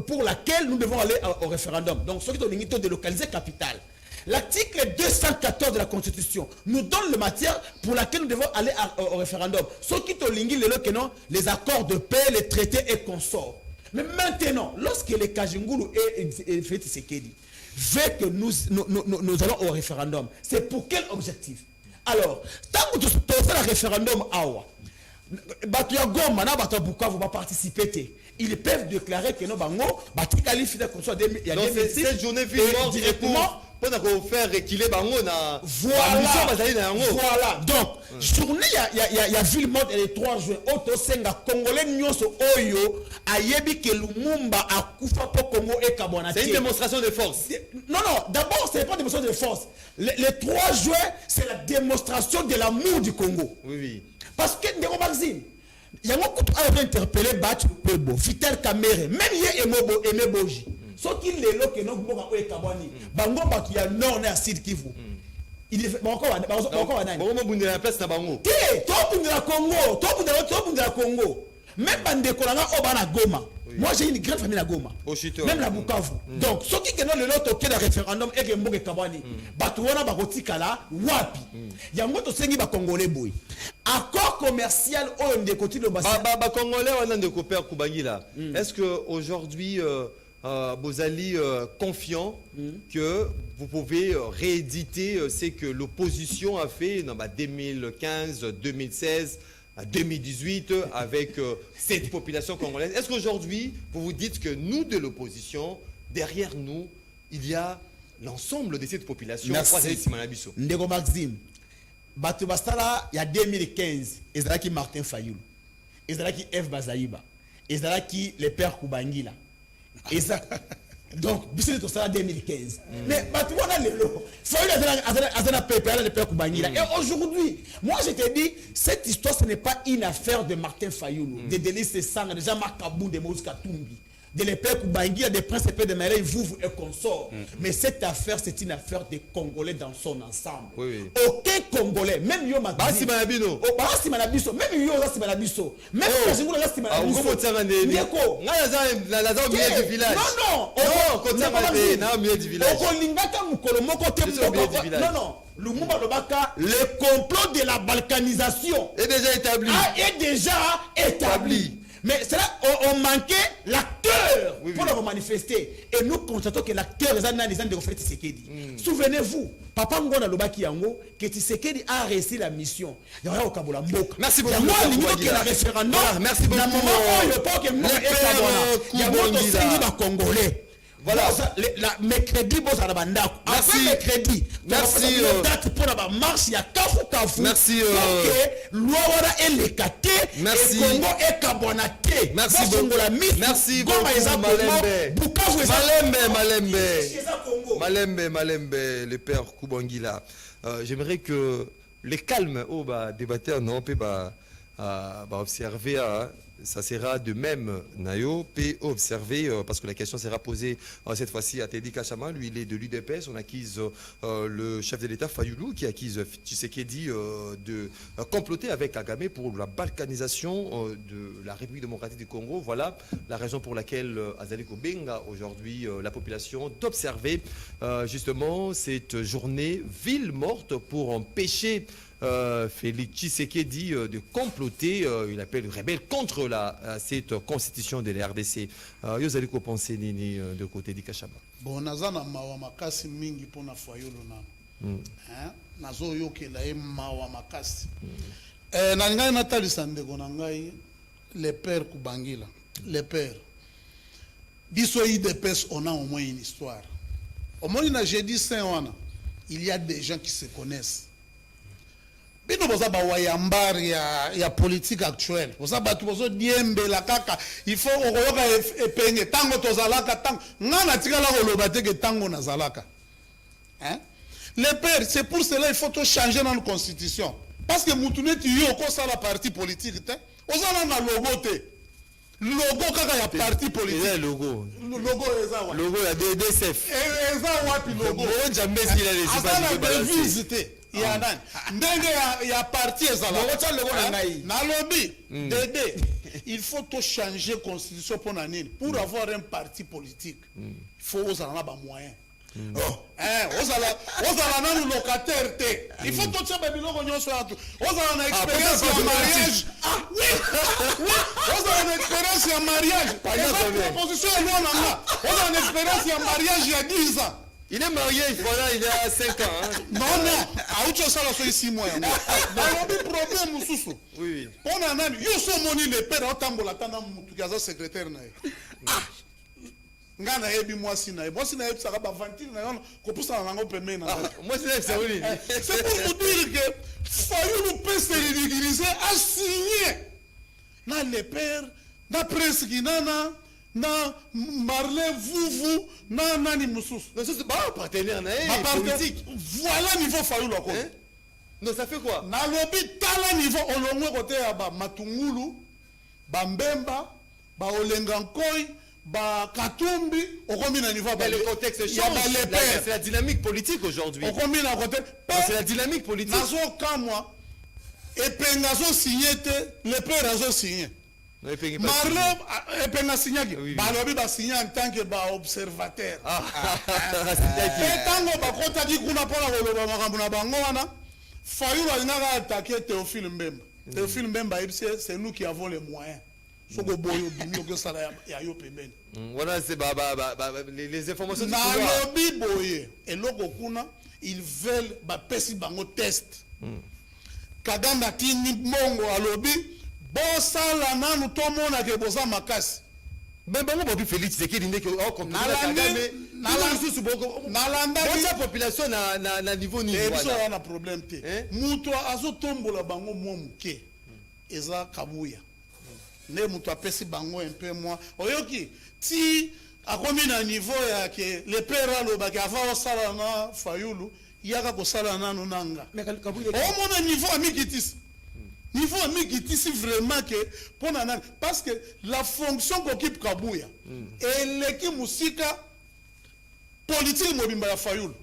pour laquelle nous devons aller au référendum. Donc, ceux qui ont l'intention de délocaliser capitale. L'article 214 de la Constitution nous donne la matière pour laquelle nous devons aller au référendum. Ceux qui ont l'intention les accords de paix, les traités et consorts. Mais maintenant, lorsque les Kajingulu et Félix Tshisekedi veulent que nous allons au référendum, c'est pour quel objectif? Alors, tant que tu fais le référendum, Batuya Goma, Batuya Bukavu va participer. Ils peuvent déclarer que nous allons qualifier comme ça. Donc, cette journée directement pour faire reculer Bango na. Voilà. Donc, journée, il y a ville mode le 3 juin. Auto Senga, Congolais Nyoso Oyo, Ayebi que Lumumba a Koufa pour Congo et Kabona. C'est une démonstration de force. Non, d'abord, ce n'est pas une démonstration de force. Le 3 juin, c'est la démonstration de l'amour du Congo. Oui. Parce que, Ndeko Maxime, il y a beaucoup interpellé Bach Pebo, Vital Kamere, même hier Emeboji. Ce qui est là que nous avons fait Kabani, Bango qui a non à Sud Kivu. Il est encore la place na Bango. Congo. Même Bandeko Obana Goma. Moi j'ai une grande famille à Goma. Même la Bukavu. Donc ceux qui ont le lot au référendum et que Mboke Kabani, Batuana Bagotikala, Wapi. Il y a un autre Sengi Congolais boy. Accord commercial au Ndekoti le bassin. Congolais on a de copains Kubangila. Est-ce que aujourd'hui vous allez confiant que vous pouvez rééditer ce que l'opposition a fait dans 2015, 2016, 2018 avec cette population congolaise? Est-ce qu'aujourd'hui, vous vous dites que nous, de l'opposition, derrière nous, il y a l'ensemble de cette population? Merci. Ndeko Maxime, Batu Bastala, il y a 2015, Ezraki Martin Fayulu, Ezraki F. Bazaïba, Ezraki le père Kubangila. Et ça, donc, c'est tout ça 2015. Mais tu vois, le père Kubangila. Et aujourd'hui, moi je te dis, cette histoire, ce n'est pas une affaire de Martin Fayulu, de Délice Sang, de Jean-Marc Kabou, de Moïse Katumbi. de l'épée Kubangi, des principes de Marais, vous et consorts. Mais cette affaire, c'est une affaire des Congolais dans son ensemble. Oui. Aucun Congolais, même yo Basi Manabino. Basi Manabiso, même yo Basi Manabiso, même Kazingula Basi Manabiso. Ndeko. La zone milieu du village. Non. Non, quand ça va na milieu du village. Okolingaka mukolo moko te non. Lumumba Lobaka, le complot de la balkanisation est déjà établi. Mais c'est là on manquait l'acteur pour le manifester. Et nous constatons que l'acteur est un des de Tshisekedi. Souvenez-vous, Papa Ngona Lobaki Yango, que Tshisekedi a réussi la mission. Merci beaucoup. Merci beaucoup. Congolais. Voilà, mercredi, merci. Mercredi, merci. Date pour la marche, il y a Kafu. Merci. Loara et les Kate, merci. Congo et Kabonate. Merci beaucoup. Merci beaucoup. Malembe, le père Kubangila. J'aimerais que les calmes, débatteurs, non, peut observer. Ça sera de même, Nayo, peut observer, parce que la question sera posée cette fois-ci à Teddy Kachama. Lui, il est de l'UDPS. On accuse le chef de l'État, Fayoulou, qui accuse Tshisekedi de comploter avec Kagame pour la balkanisation de la République démocratique du Congo. Voilà la raison pour laquelle Azali Kobenga, aujourd'hui, la population, d'observer justement cette journée ville morte pour empêcher Félix Tshisekedi de comploter, il appelle rebelle contre cette constitution de la RDC. Vous allez penser nini de côté de Kachaba? Bon, nazana mawa makasi mingi pona Fayulu na. Nazo yoke la mawa makasi. Na ngai natali sandeko na ngai le père Kubangila, le père. Biso IDPS on a au moins une histoire. Au moins na jeudi saint wana, il y a des gens qui se connaissent. Bino boza ba wayambar ya politique actuelle. Boza ba tuzo diembe la kaka. Il faut okoyoka epenge tango tozalaka tango. Ngana tikala ko lobate ke tango na zalaka. Hein? Les pères, c'est pour cela il faut tout changer dans la constitution. Parce que mutune tu yo ko sala parti politique te. Ozala na logo te. Logo kaka ya parti politique. Le logo. Logo eza wa. Logo ya DDSF. Eza wapi logo? Bon jamais il a les images de visiter. Il y a il y a parti na lobby Dédé. Il faut tout changer la constitution pour avoir un parti politique. Il faut aux moyens. Aux locataire. Il faut tout ça aux expérience en mariage. Aux expérience en mariage. Proposition aux expérience en mariage il y a 10 ans. Il est marié, il a 5 ans. Hein. Non. Ça, c'est 6 mois. Il y a un problème. Oui. On a un le père, on a secrétaire. Ngana ebi mwasi na ebi ça va ventile na yon ko poussa na ngo pemé na moi c'est oui c'est pour vous dire que Fayoulou peut se ridiculiser a signé na le père na presse kinana na Marley Vuvu na nani mususu c'est pas partenaire na politique voilà niveau Fayoulou ko non ça fait quoi na lobi tala niveau olongwe côté ya ba Matungulu ba Mbemba ba Olengankoi ba Katumbi au combien niveau le contexte change c'est la dynamique politique aujourd'hui au combien na côté c'est la dynamique politique nazo kamwa et pengazo signé le père azo signé Marlo et penga signé ba lobi ba signé en tant que ba observateur et tango ba kota di kuna pona ko loba makambo na bango wana Fayoulou alinga attaquer Théophile Mbemba Théophile Mbemba c'est nous qui avons les moyens. Voilà, c'est les informations du pouvoir. Ils veulent pesi bango test. Kagame tini mongo alobi bosala nanu to mona ke boza makasi. Ben bango bobi Félix Tshisekedi ndeke o comprendre Kagame nalanda la population na niveau ni voilà na problème te. Muto azotombola bango momuke. Eza kabuya. Ne muto apesi bango un peu moins oyoki ti akomi na niveau ya ke le père aloba ke ava osala na Fayoulou yaka kosala nanu nanga o mona niveau amikitis Niveau mingi ici vraiment que pour nana parce que la fonction qu'occupe Kabouya et l'équipe musika politique mobimba ya Fayoulou.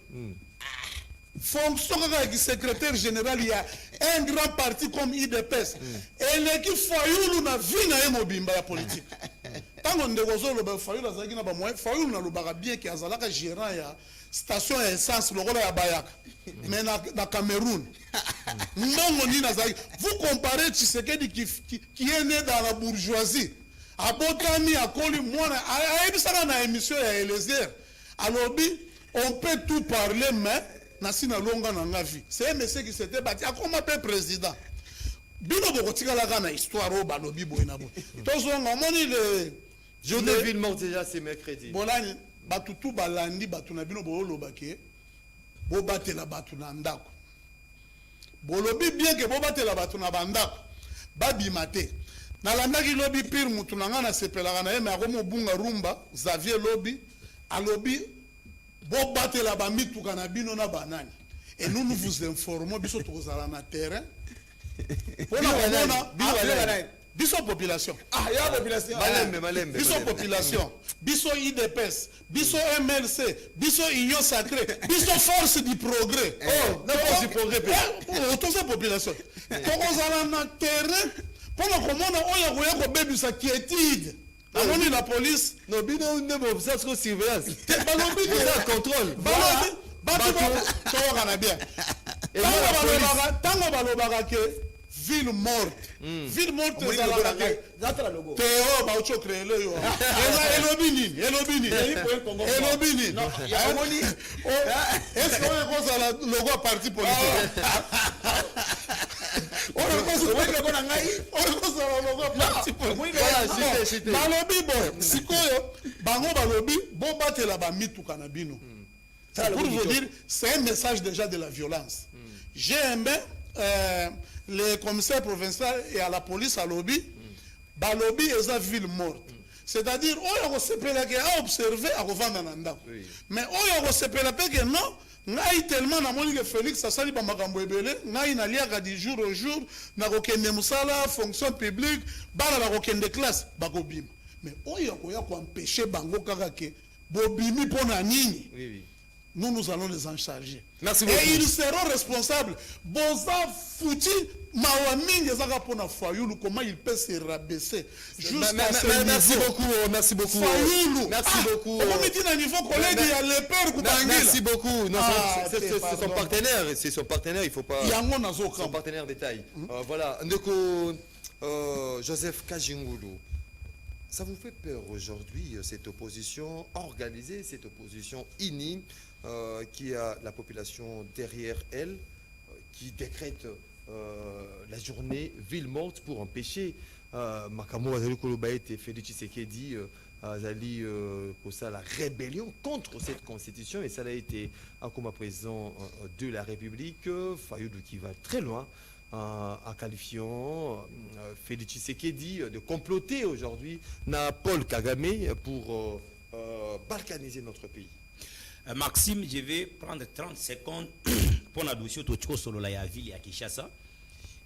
Fonction comme secrétaire général, il y a un grand parti comme IDPS. Et l'équipe Fayoulou n'a vu na mobimba ya politique. Tant qu'on dégozo le Fayoulou azaki na ba moyen Fayoulou na lobaka bien que azalaka gérant ya station à essence le rôle ya Bayaka. Mais na Cameroun. Vous comparez Tshisekedi qui est né dans la bourgeoisie. À Botami, à Koli, moi, à émission à Eliezer. Alors, on peut tout parler, mais Nassina Longa n'a vie. C'est un monsieur qui s'était battu. Comment appelle président? Bino Bokotika la histoire au Balobi Boinabo. Tous on a moni le. Journée Villemort déjà, c'est mercredi. Bolani, Batutu Balandi, Batunabino Bolo Bake, Bobate la Batunandako. Bolobi bien que Bobate la Batunabandako, Babi Mate. Nalandaki lobby pire mutunanga na sepelaka na ye mais akomo bunga rumba Xavier lobby a lobby bobate la bamituka na bino na banani et nous vous informons biso tozala na terrain biso population ya population malembe biso population biso IDPS biso MLC biso Union Sacrée biso force du progrès na force du progrès toute cette population tozala na terrain pour le commande, on y a un bébé sa quiétude. On la police. Non, bino ne me faisait trop surveillance. Balobi de contrôle. Balobi, bien. Tango balobaka ke ville morte. Ville morte ezalaka logo. Théo ba ucho créer le yo. Elobini. Non, est-ce qu'on est cause la logo à parti politique? Pour vous dire, c'est un message déjà de la violence. J'ai aimé le commissaire provincial et à la police à Lobby. Balobi est une ville morte. C'est-à-dire, on a observé à revendre en andam. Mais on a observé que non. Ngai tellement na moni que Félix asali ba makambo ebele ngai na liaka du jour au jour na kokende musala fonction publique bana na kokende classe bakobima mais oyo koya ko empêcher bango kaka ke bobimi pona nini nous allons les en charger. Merci beaucoup. Et ils seront responsables. Boza fouti mawamingi ezaka pona Fayoulou comment il peut se rabaisser jusqu'à ce niveau. Merci beaucoup. Fayoulou. Merci beaucoup. Comment dit na niveau collègue il y a le père Kubangila. Merci beaucoup. Non, c'est son partenaire, il faut pas. Son partenaire de taille. Voilà, ndeko Joseph Kajingulu. Ça vous fait peur aujourd'hui, cette opposition organisée, cette opposition unie, qui a la population derrière elle, qui décrète la journée ville morte pour empêcher Makamo Azali Kolobaït et Félix Tshisekedi Azali pour ça la rébellion contre cette constitution, et ça a été comme président de la République, Fayoulou qui va très loin en qualifiant Félix Tshisekedi de comploter aujourd'hui na Paul Kagame pour balkaniser notre pays. Maxime, je vais prendre 30 secondes pour la dossier Tochko solo la ville à Kinshasa.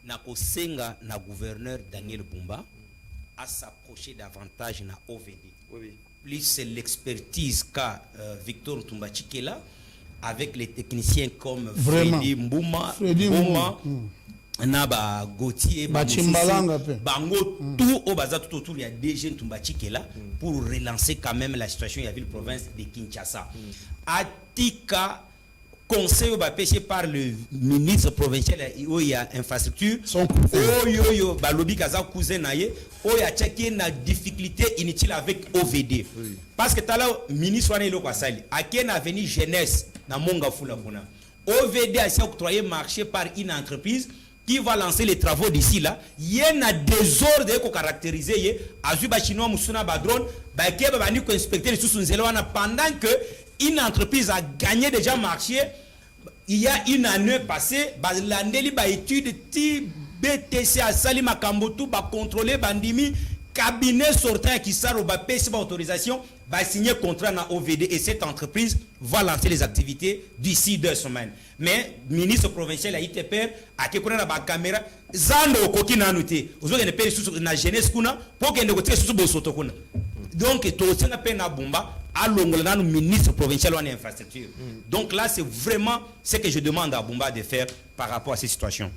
Nako senga na gouverneur Daniel Bumba à s'approcher davantage na OVD. Oui. Plus c'est l'expertise qu'a Victor Tumbachikela avec les techniciens comme Freddy Mbouma, Naba Gauthier, Bango, tout au bazar tout autour, il y a des jeunes Tumbachikela pour relancer quand même la situation de la ville-province de Kinshasa. Atika, conseil péché par le ministre provincial où il y a infrastructure, yo balobi kaza cousin naye, où il y a checké na difficulté inutile avec OVD. Parce que tala ministre wana ilo kwa sali, aken avenue jeunesse na monga fula kuna. OVD a été octroyé marché par une entreprise qui va lancer les travaux d'ici là. Il y a un désordre qui caractérise. Azuba chinois musuna badron, ba keba bani ko inspecter les sous-nzelo wana pendant que une entreprise a gagné déjà marché. Il y a une année passée, l'année li ba étude ti BTC a sali makambotu ba contrôler bandimi cabinet sortant qui sort au PSB autorisation va signer contrat dans OVD et cette entreprise va lancer les activités d'ici 2 semaines. Mais ministre provincial à ITPR a qui connaît la caméra zando koki na noté aux autres ne paye sous na jeunesse kuna pour que ne côté sous bosoto kuna. Donc tout ça n'a pas na bomba à l'ongolana ministre provincial en infrastructure. Donc là c'est vraiment ce que je demande à Bumba de faire par rapport à cette situation.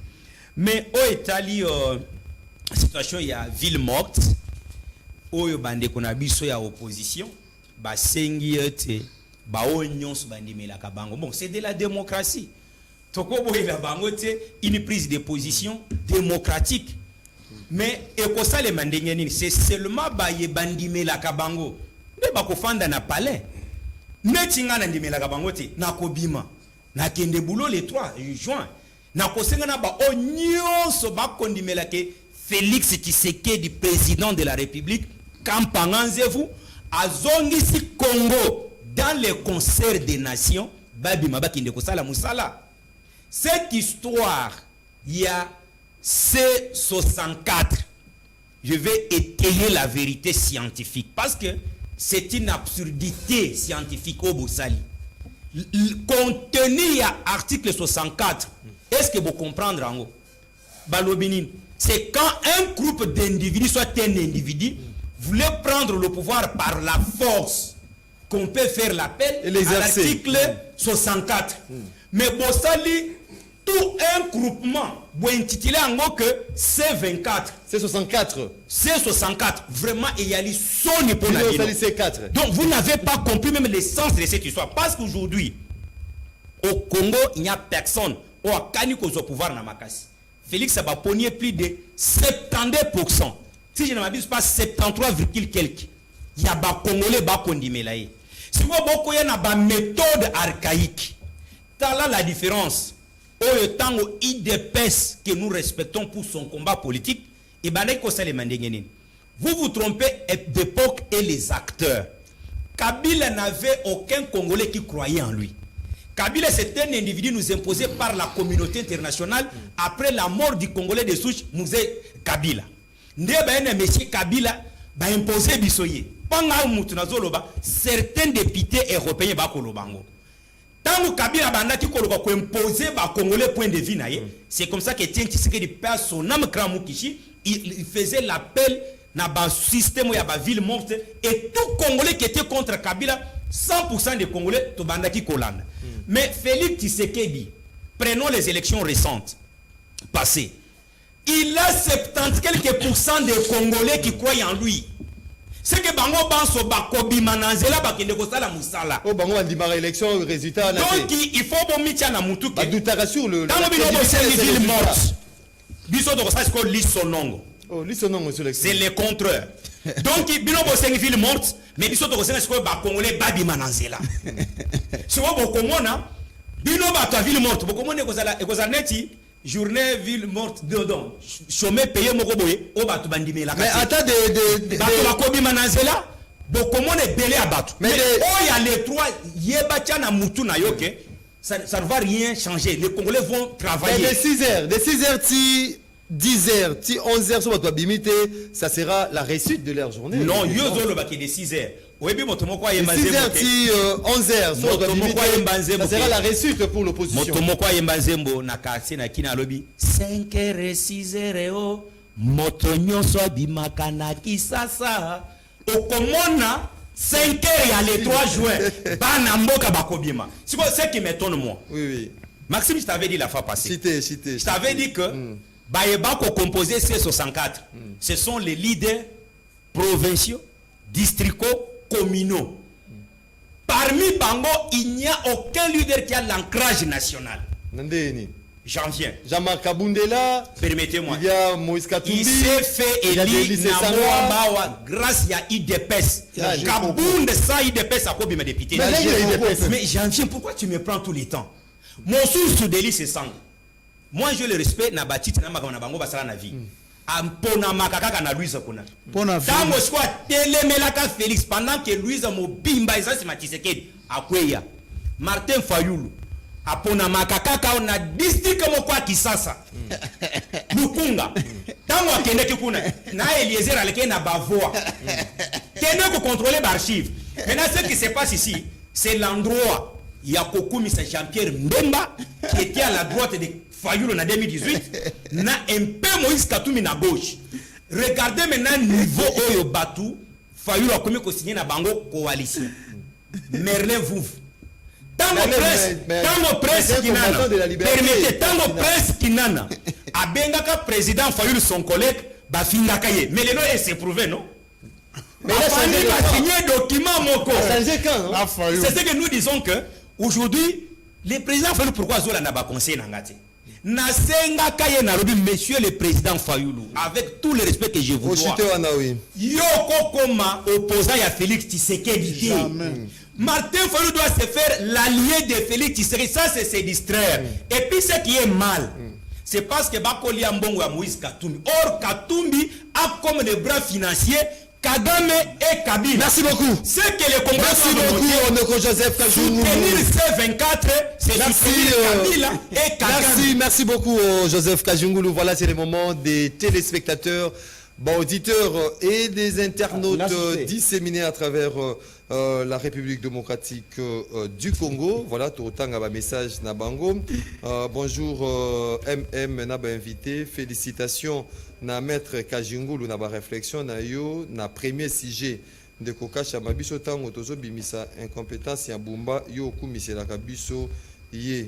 Mais au Italie situation il y a ville morte oyo bande kona biso ya opposition ba sengi ete ba onyonso bandimela kabango. Bon, c'est de la démocratie. Toko boyela bango te une prise de position démocratique. Mais ekosa le mandengeni c'est seulement ba ye bandimela kabango. Ne ba kofanda na palais. Netinga na ndimela kabango te na kobima. Na kende boulot le 3 juin. Na kosenga na ba onyonso ba kondimela ke Félix Tshisekedi, président de la République, Kampanganzevu, a zongisi Congo dans le concert des nations, Babi Mabaki Ndekosala Moussala. Cette histoire, il y a C64. Je vais étayer la vérité scientifique parce que c'est une absurdité scientifique au Boussali. Contenu à article 64, est-ce que vous comprenez en gros? Balobinin. C'est quand un groupe d'individus, soit un individu, voulait prendre le pouvoir par la force, qu'on peut faire l'appel à l'article 64. Mais Bossali, tout un groupement, vous intitulez en gros que C24. C64. C64, vraiment, il y a les sons pour la C4. Donc vous n'avez pas compris même l'essence de cette histoire. Parce qu'aujourd'hui, au Congo, il n'y a personne qui a gagné au pouvoir dans Makassi. Félix a pogné plus de 72%. Si je ne m'abuse pas, 73, quelques. Il y a des Congolais qui ont dit si vous avez une méthode archaïque, là la différence. Au temps où IDPS que nous respectons pour son combat politique, et vous vous trompez d'époque et les acteurs. Kabila n'avait aucun Congolais qui croyait en lui. Kabila, c'est un individu nous imposé par la communauté internationale après la mort du Congolais de souche, Mouzé Kabila. Monsieur Kabila a imposé Bissoye. Certains députés européens bakolobango. Tant que Kabila a imposé les Congolais point de vue, c'est comme ça que Tien Tshisekedi perd son âme Kramukishi. Il faisait l'appel dans le système où il y a une ville morte et tout Congolais qui était contre Kabila, 100% des Congolais, to bandaki kolanda. Mais Félix Tshisekedi, prenons les élections récentes, passées. Il a 70 quelques pourcents des Congolais qui croient en lui. C'est que Bango Banso Bakobi Mananzela Bakende Kosala Moussala. Oh, Bango a démarré l'élection, résultat. Donc il faut bon mitia na mutu. Bah, doutara sur le. Dans le binomo c'est une ville morte. Biso de Kosala c'est Lissonongo. Oh, Lissonongo sur l'élection. C'est le contraire. Donc binomo c'est une ville morte, mais biso de Kosala c'est ba Congolais Babi Mananzela. Si vous Bokomona, binomo ta ville morte, Bokomona Kosala neti. Journée ville morte dedans chômé payé moko boye o batu bandimé la. Mais attends de batu bakobi manazela bokomo ne belé à batu. Mais oh il y a les trois yebacha na mutu na yoke ça ne va rien changer. Les Congolais vont travailler. Mais de 6h ti 10h ti 11h sur votre bimité, ça sera la réussite de leur journée. Non, yo zolo baki de 6h. Oui, mais moto moko yemba 6h ti 11h sur votre bimité, ça sera la réussite pour l'opposition. Moto moko yemba zembo na kasi na kina lobi 5h et 6h oh moto nyonso abimaka na kisasa okomona 5h ya le 3 juin bana mboka bakobima. C'est quoi ce qui m'étonne moi? Oui. Maxime, je t'avais dit la fois passée. Cité. Je t'avais dit que Baïebako composé C64, ce sont les leaders provinciaux, districaux, communaux. Parmi Bango, il n'y a aucun leader qui a l'ancrage national. J'en viens. Jean-Marc Kabundela, permettez-moi. Il y a Moïse Katumbi. Il s'est fait élire grâce à IDPS. Kabunde sans IDPS a combien de députés? Mais j'en viens, pourquoi tu me prends tous les temps? Mon source de l'île c'est sang. Moi je le respecte na batiti na makama na bango basala na vie. Ampona makaka na Louise Kona. Tango squat telemelaka Félix pendant que Louise Mobimba ezasi Tshisekedi akweya. Martin Fayulu apona makakaka na district moko Kisasa Lukunga tango akendeki kuna na Eliezer aleke na bavoa kende ko contrôler l'archive. Maintenant ce qui se passe ici, c'est l'endroit ya kokumisa Jean-Pierre Mbemba qui était à la droite de Fayulu en 2018 na un peu Moïse Katumbi na gauche. Regardez maintenant niveau oyo batu Fayulu a commis ko signer na bango coalition. Merlin Vouv. Tango presse kinana. Permettez tango presse kinana. Abengaka président Fayulu son collègue ba fingaka ye. Mais le nom est s'est prouvé non? Mais là ça va signer document moko. C'est ce que nous disons que aujourd'hui le président Fayulu pourquoi Zola n'a pas conseil na ngati. Nasenga kaye na lobi monsieur le président Fayulu avec tout le respect que je vous dois. Yoko koma opposant à Félix Tshisekedi. Martin Fayulu doit se faire l'allié de Félix Tshisekedi. Ça c'est se distraire. Et puis ce qui est mal, c'est parce que Bakoli Ambongo à Moïse Katumbi. Or Katumbi a comme le bras financier Kagame et Kabila. Merci beaucoup. C'est que les Congolais merci beaucoup, Onoko Joseph Kajungulu. Soutenir C24, c'est soutenir Kabila et Kagame. Merci beaucoup, Joseph Kajungulu. Voilà, c'est le moment des téléspectateurs, auditeurs et des internautes disséminés à travers la République démocratique du Congo. Voilà, tout autant un message Nabango. Bonjour, MM Naba invité. Félicitations. Na maître Kajungulu na ba réflexion na yo na premier sujet de kokasha mabiso tango tozo bimisa incompétence ya Bumba yo okumisela kabiso ye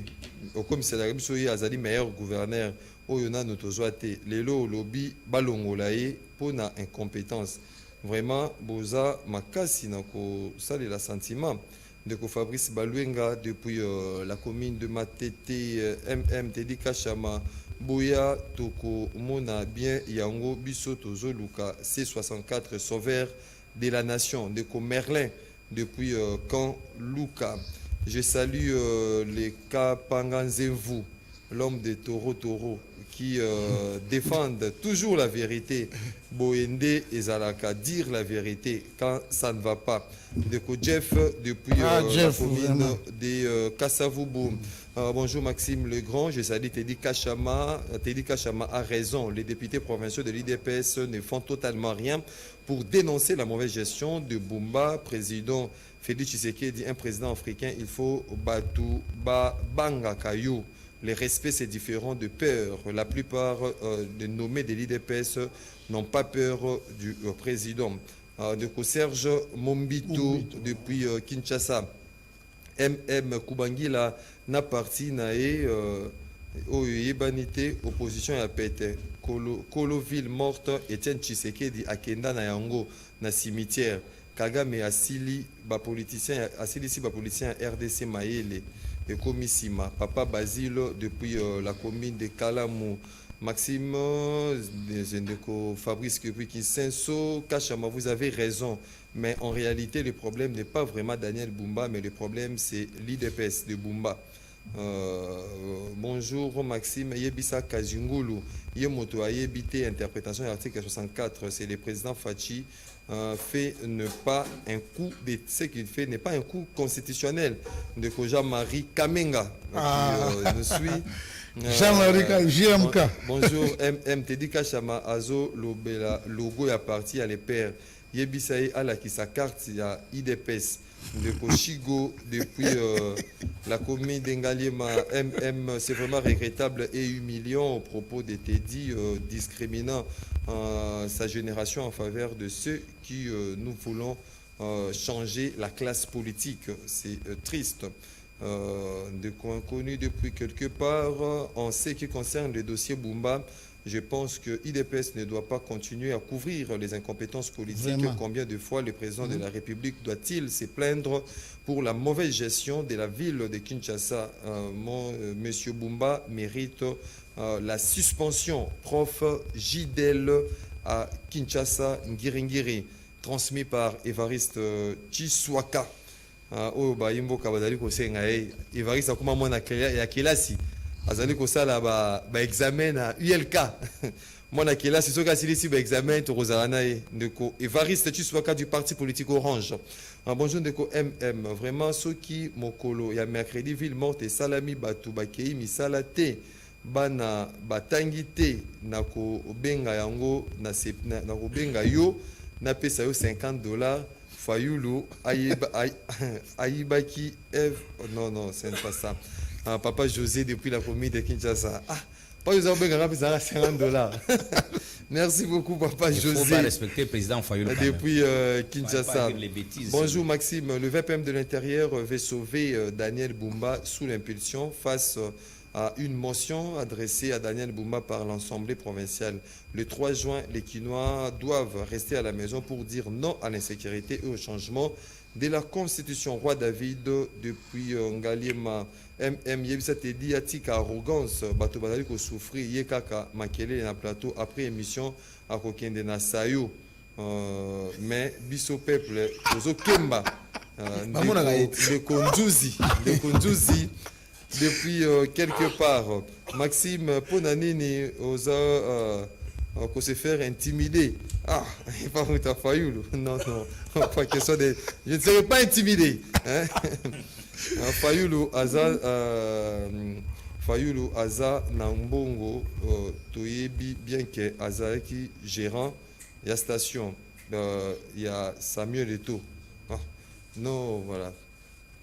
okumisela kabiso ye azali meilleur gouverneur oyo na tozo te lelo lobby balongola ye pona incompétence vraiment boza makasi na ko salela sentiment de ko Fabrice Baluenga depuis la commune de Matete MMTD Kachama Boya Toko Mona bien Yango Biso Tozo Luka C64 sauveur de la nation de Merlin depuis quand Luka. Je salue les Kapanganzevu, l'homme de Toro qui défendent toujours la vérité. Boende et Zalaka dire la vérité quand ça ne va pas. De Jeff depuis la commune de Kassavoubou. Bonjour Maxime Legrand, je salue Teddy Kachama. Teddy Kachama a raison. Les députés provinciaux de l'IDPS ne font totalement rien pour dénoncer la mauvaise gestion de Bumba. Président Félix Tshisekedi, un président africain, il faut Batu Banga Kayou. Les respects, c'est différent de peur. La plupart des nommés de l'IDPS n'ont pas peur du président. De Serge Mombito depuis Kinshasa. MM Kubangila na parti nae oyebanité opposition ya pete Koloville morte Etienne Tshisekedi akenda na yango na cimetière Kagame asili ba politicien RDC Mayele et Komisima Papa Basile depuis la commune de Kalamu. Maxime Zendeko, Fabrice Kinsenso, Kachama, vous avez raison. Mais en réalité, le problème n'est pas vraiment Daniel Bumba, mais le problème c'est l'IDPS de Bumba. Bonjour Maxime, Yebisa Kajungulu, Yemoto Ayebite, interprétation de l'article 64, c'est le président Fachi fait ne pas un coup de ce qu'il fait n'est pas un coup constitutionnel de Jean-Marie Kamenga qui nous suit. Jean-Marie JMK. Bonjour MTD Kachama Azo Lobela logo ya parti à les pères Yebisaï ala qui sa carte ya IDPS de Kochigo depuis la commune d'Engaliema MM. C'est vraiment regrettable et humiliant au propos de Teddy discriminant sa génération en faveur de ceux qui nous voulons changer la classe politique. C'est triste. De connu depuis quelque part en ce qui concerne le dossier Bumba. Je pense que l'IDPS ne doit pas continuer à couvrir les incompétences politiques. Vraiment. Combien de fois le président de la République doit-il se plaindre pour la mauvaise gestion de la ville de Kinshasa? Monsieur Bumba mérite la suspension. Prof Gidel à Kinshasa, Ngiringiri, transmis par Évariste Chiswaka. Oyo bayimboka bazali kosenga Évariste akoma mwana ya kelasi azali kosala ba examen na ULK Moi, Nakela, c'est ce qu'a ici, examen, Torozaranae, Ndeko. Évariste, tu sois du parti politique Orange. Bonjour, Ndeko MM. Vraiment, ceux qui, Mokolo, il y a mercredi, ville morte et salami, Batou, Bakei, Misalate, Bana, Batangite, Nako, Benga Yango, Nako Benga Yo, Napesa yo $50. Fayoulou, Aïbaki, Eve. Non, c'est pas ça. Papa José, depuis la commune de Kinshasa. Pas nous avons besoin de $50. Merci beaucoup, Papa José. Il faut pas respecter le président Fayoulou. Depuis Kinshasa. Bêtises, bonjour, Maxime. Le VPM de l'Intérieur veut sauver Daniel Boumba sous l'impulsion face à une motion adressée à Daniel Boumba par l'Assemblée provinciale. Le 3 juin, les Quinois doivent rester à la maison pour dire non à l'insécurité et au changement de la Constitution. Roi David, depuis Ngaliema, MM, Yebisa Tedi, Atika, arrogance, Bato Badali ko souffrir, Yekaka, Makele, na plateau, après émission, à Kokende na Sayo. Mais, Biso Peuple, Ozo Kemba, le Konduzi, depuis quelque part. Maxime Ponanini osa qu'on se faire intimider. Ah, il pas ta Fayoulou. Non, pas question de. Je ne serai pas intimidé. Hein? Fayoulou Aza Nambongo Toyebi, bien que Aza qui gérant la station. Il y a Samuel Eto. Ah, non, voilà.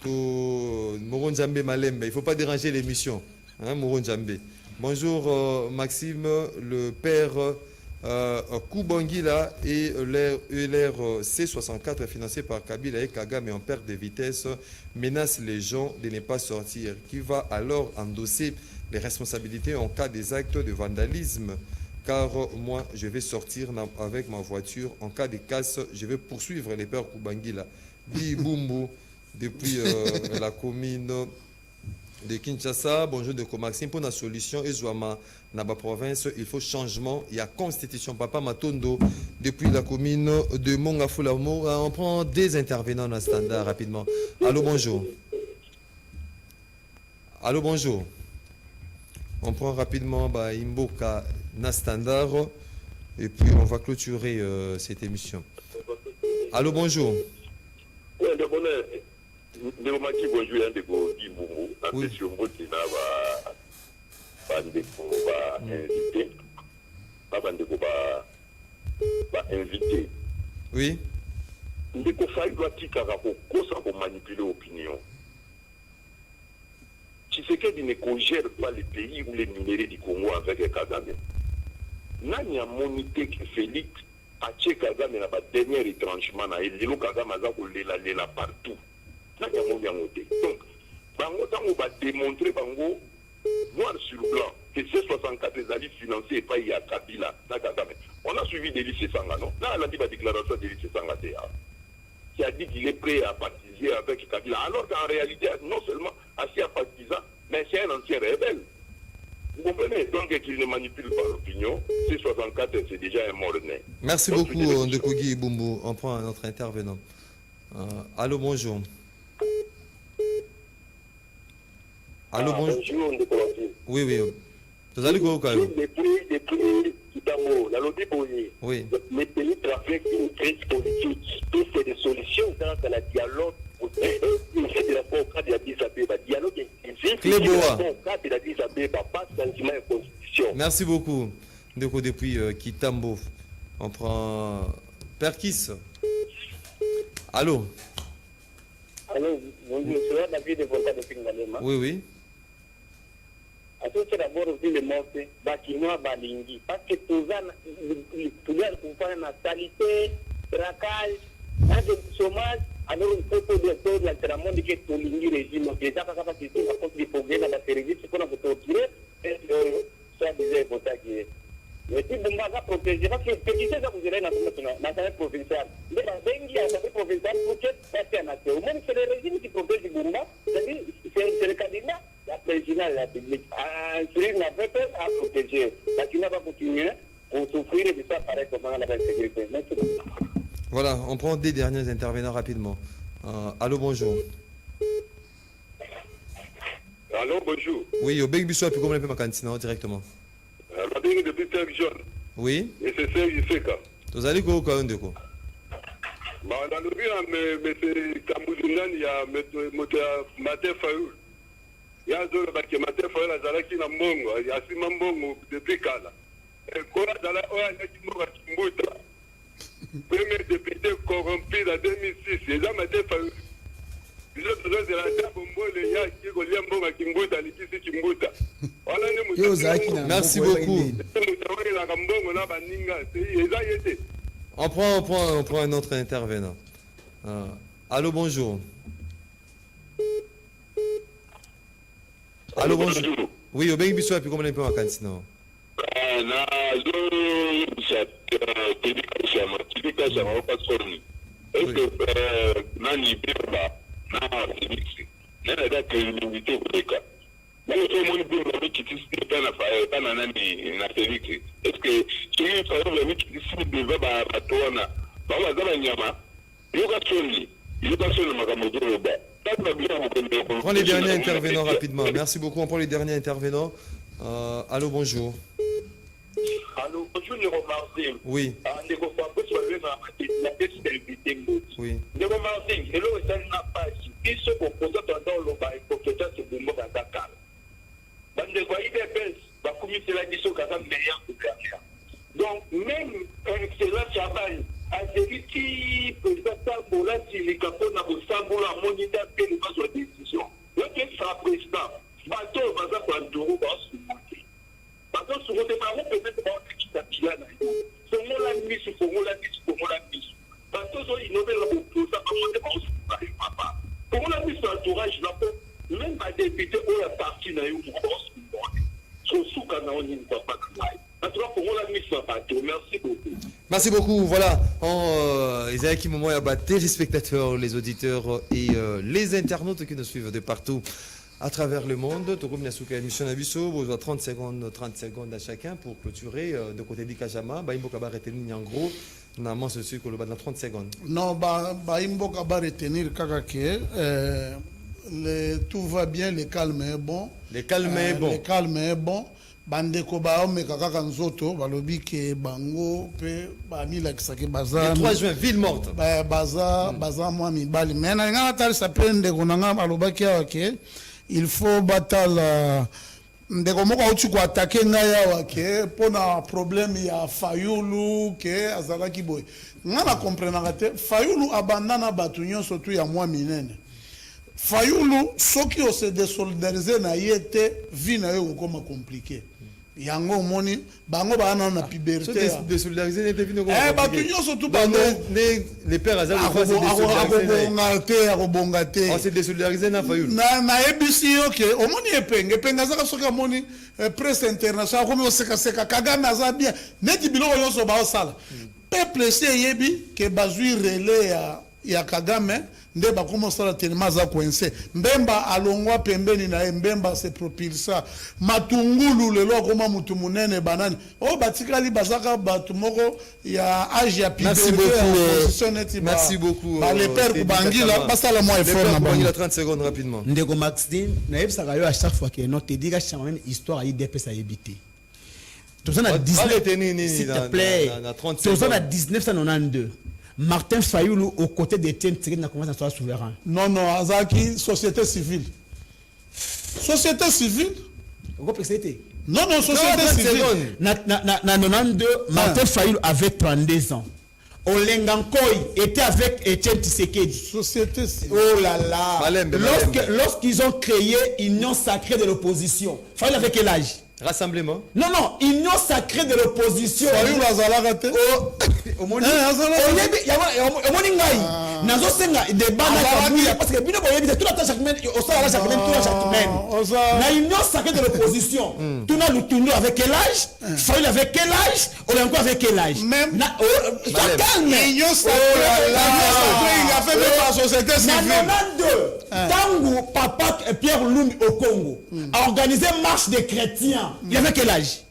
Moron Djambé Malembe, il ne faut pas déranger l'émission. Hein, Moron Djambé. Bonjour Maxime, le père Koubangila et l'ELR C64 financé par Kabila et Kagame en perte de vitesse menace les gens de ne pas sortir. Qui va alors endosser les responsabilités en cas des actes de vandalisme? Car moi, je vais sortir avec ma voiture. En cas de casse, je vais poursuivre les pères Koubangila. Bimboumbo. Depuis la commune de Kinshasa, bonjour de Maxime, pour la solution, et Zouama, Naba province, il faut changement, il y a constitution, Papa Matondo, depuis la commune de Mongafulamo, on prend des intervenants dans le standard rapidement. Allô, bonjour. Allô, bonjour. On prend rapidement Imboka na standard, et puis on va clôturer cette émission. Allô, bonjour. Ndemaki bonjour ndeko Ibungu attention botina ba ndeko ba invité ba ndeko ba invité. Oui. Ndeko Fayoulou atika ko kosa ko manipuler opinion. Tshisekedi ne gère pas les pays ou les minéraux du Congo avec Kagame. Nani a monité que Félix a tché Kagame na ba dernier retranchement na elilo Kagame aza ko lela partout. Donc, Bango Tango va démontrer Bango, noir sur blanc, que C64 les alliés financés par Y'a Kabila. On a suivi Délice Sanga, non? Là, on a dit la déclaration de Délice Sanga, qui a dit qu'il est prêt à partiser avec Kabila. Alors qu'en réalité, non seulement assis à partisan, mais c'est un ancien rebelle. Vous comprenez? Donc, qu'il ne manipule pas l'opinion. C64, c'est déjà un mort-né. Merci beaucoup, Ndekogi Bumbu. On prend un autre intervenant. Allô, bonjour. Allô, bonjour. Bonjour, Ndekolafi. Oui. Vous allez quoi, quand même? Depuis Kitamo, la lobby Boye, Oui. les pays traversent une crise politique. Tout c'est des solutions grâce à la dialogue. C'est de la cadre de la Disabeba. Dialogue inclusif. Cléboa. Cadre de la Disabeba, pas sentiment et constitution. Merci beaucoup. Ndeko depuis Kitambo. On prend Perkis. Allô? Alors, bonjour, c'est David de Volta de Pingalema. Oui. C'est d'abord aussi le mot, Bakinois Balingi. Parce que tout ça, tout le monde na salité, braquage, chômage, alors il faut que le taux de l'entraînement de tout le régime, déjà, quand ça c'est à cause du progrès dans la service, c'est qu'on a torturé, et ça disait Volta qui est. Mais si vous m'avez protégé, parce que c'est ça que vous avez dans la provinciale. Mais la Bengi a la provinciale pour que ça soit national. Au moins, c'est le régime qui protège le Bumba, c'est-à-dire c'est le candidat, la présidente de la République. C'est une affaire à protéger. La Chine va continuer pour souffrir de ça, pareil comme dans la sécurité. Merci beaucoup. Voilà, on prend des derniers intervenants rapidement. Allô, bonjour. Allô, bonjour. Oui, au Big Bissau, puis comment on peut ma cantine directement? La Bengi depuis Père John. Oui. Et c'est ça, il fait quoi. Vous allez quoi quand même quoi? Bah, dans le bien, mais c'est Kamboudounan, il y a Maté Fayoul. Il y a deux qui Maté Fayoul, il y a qui Nambongo, il y a Simambongo depuis Kala. Et quand il y a Kimbuta, premier député corrompu en 2006, il y a Maté Fayoul. Les autres de la table, il y a Kimbuta, Kimbuta, Kimbuta. Merci beaucoup. On prend un autre intervenant. Allô, bonjour. Allô, bonjour. Oui, au Bengi Bissou, et puis comment on peut en cancer? Prends les derniers intervenants rapidement. Merci beaucoup. On prend les derniers intervenants. Allô, bonjour. Allô, bonjour, les Romains. Oui. Oui. Les Romains, et là, ça n'a pas ils se proposent dans le bail compétence de Bombo à Dakar. Bande de quoi, il est va commettre la mission qui a meilleur que carrière. Donc, même un excellent travail, à celui qui peut faire pour la silicapo, n'a pas sambo la monita, et le pas sur décision. Le qui sera président, bateau, va faire un tour, va se monter. Bateau, sur le débat, peut-être pas qui s'appuie là. C'est moi la mise, c'est moi la mise, c'est moi la mise. Bateau, ils n'ont pas pour ça, parce que c'est pas. Pour la mise sur l'entourage, même pas député ou la partie n'a eu une grosse merci beaucoup. Merci beaucoup. Voilà. Isaac Momo et Abaté, les spectateurs, les auditeurs et les internautes qui nous suivent de partout à travers le monde. Tout comme Yasuka émission Abisso, vous avez 30 secondes à chacun pour clôturer de côté d'Ikajama. Baimbo Kaba retenir en gros. Normalement, ce sucre le bas dans 30 secondes. Non, Baimbo Kaba retenir Kakake. Tout va bien, le calme est bon. Le calme est bon. Le calme est bon. Bandeko baome kaka nzoto balobi ke bango pe bami la kisake baza. Le 3 juin, ville morte. Baza moi mibali. Mais na ngana tali sapende konanga balobaki awake. Il faut battre ndeko moko auti ko attaquer ngaya wake pona problème ya Fayulu ke azalaki boy. Ngana comprendre te Fayulu abandana batu nyonso tu ya moi minene. Fayulu soki o se désolidariser na yete vie na yo koma compliqué. Yango moni bango bana na puberté. Désolidariser n'était venu comme batu nyonso tu bango les pères azali ko se on s'est désolidariser na Fayulu. Na ebisi yoke o moni epenga zaka soki moni presse internationale comme seka Kagame aza bien neti biloko nyonso ba osala. Peuple se yebi ke bazui relais ya Kagame nde bakomosala tellement za coincé mbemba alongwa pembeni na mbemba se propulsa matungulu lelo koma mutu munene banani o batikali bazaka batu moko ya âge ya puberté. Merci beaucoup. Les pères kubangila basala moi effort na bangila 30 secondes rapidement. Ndeko Maxime na yebisa kayo à chaque fois que non te diga chama même histoire à IDP ça yebité. Tout ça na 19 s'il te plaît. Tout ça na 1992. Martin Fayulu aux côtés d'Étienne Tshisekedi n'a commencé à soit souverain. Non, Azaki, société civile. Société civile. Non, société civile. Na 92, Martin Fayulu avait 32 ans. Olengankoi était avec Étienne Tshisekedi. Société civile. Oh là là. Lorsqu'ils ont créé Union sacrée de l'opposition, Fayulu avait quel âge? Rassemblement. Non, Union sacrée de l'opposition. Fayulu azalaka te. Omoni ngai nazo senga débat na Kabuya parce que bino boyebi tout la chaque semaine au sala chaque semaine na Union sacrée de l'opposition tout na lutundu avec quel âge Fayulu avec quel âge Olengo avec quel âge même na calme Union sacrée il a fait même la société civile na 92 tangu papa Pierre Lumbi au Congo a organisé marche des chrétiens il avait quel âge?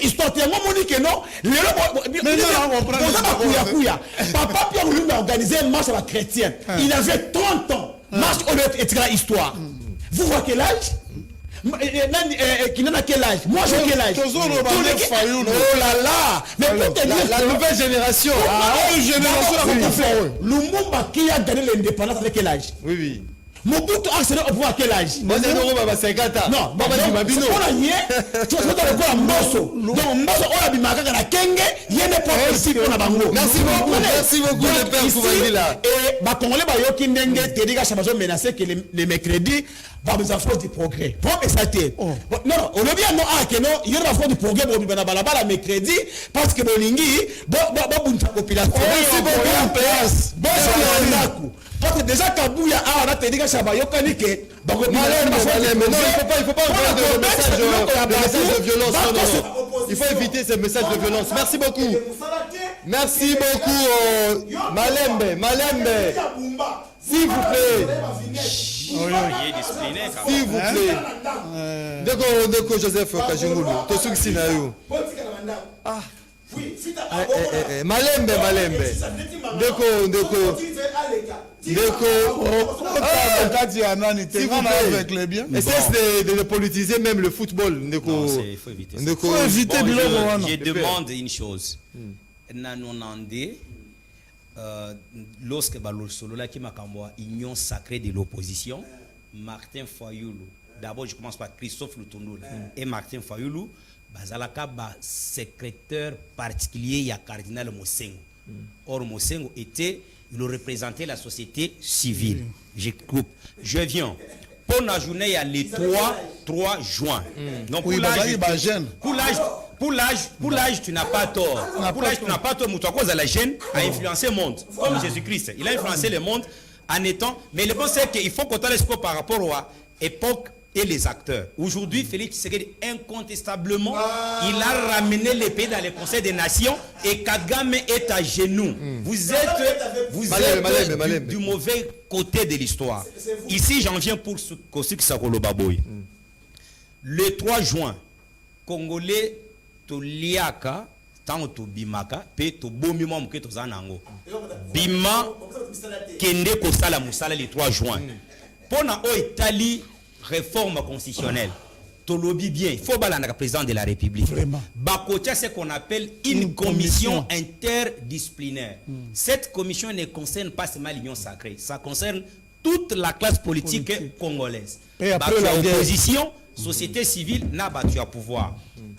Histoire que non papa Pierre Lumbi a organisé une marche à la chrétienne. Il avait 30 ans. Marche au lieu d'être histoire. Vous voyez quel âge? qui n'a quel âge? Moi j'ai quel âge? Toujours le Bandé Fayoulou. Oh là là. Mais pour te dire La nouvelle génération. Lumumba qui a gagné l'indépendance avec quel âge? Oui, oui. Mobutu a accédé au pouvoir à quel âge? Moi, c'est Noro Baba 50 ans. Non, Baba Dimabino. on a nié. Tu vas faire quoi à Mbosso? Donc Mbosso on a bimaka na Kenge, il y a des politiques on a bango. Merci beaucoup le père Kouvangila. Et ba Congolais ba yoki ndenge Tediga Chabazo menacé que les mercredis va nous faire du progrès. Bon mais ça t'est. Non, on a bien non ah que non, il y a faire du progrès pour bibana balabala mercredi parce que bolingi ba bunta population. Merci beaucoup place. Bon parce que déjà Kabouya a on a Tediga Chabazo kanike. Donc Non, il faut pas envoyer de message de violence. Non. Il faut éviter ces messages de violence. Merci beaucoup. Merci beaucoup, Malembe. S'il vous plaît. S'il vous plaît. Deko Joseph Kajungulu. Tosuki Sinayo. Ah. Malembe. Deko. Essaye de politiser même le football. Non, il faut éviter ça. Faut éviter je demande une chose. Nanonande, lorsque Balosolola qui m'a union sacrée de l'opposition, Martin Fayoulou, d'abord je commence par Christophe Lutondoula et Martin Fayoulou, Bazalaka secrétaire particulier, il y a cardinal Mosengo. Or Mosengo était, il représentait la société civile. Je viens. Pour la journée, il y a les 3 juin. Donc pour l'âge, tu n'as pas tort. Pour l'âge, tu n'as pas tort. À cause de la gêne a influencé le monde. Comme Jésus-Christ. Il a influencé le monde en étant. Mais le bon, c'est qu'il faut qu'on ait l'espoir par rapport à l'époque et les acteurs. Aujourd'hui, Félix Tshisekedi, incontestablement, il a ramené les pays dans le Conseil des Nations et Kagame est à genoux. Vous êtes du mauvais côté de l'histoire. Ici, j'en viens pour Kosuk Sakolo Baboy. Le 3 juin, Congolais, Toliaka, tant to bimaka, pe to bomi mo mke to zanango. Bima, kende kosala musala le 3 juin. Pona o Italie, réforme constitutionnelle. Tolobi bien, il faut balanda le président de la République. Bakotia, c'est ce qu'on appelle une commission interdisciplinaire. Cette commission ne concerne pas seulement l'union sacrée, ça concerne toute la classe politique congolaise. Et après l'opposition, société civile n'a battu à pouvoir.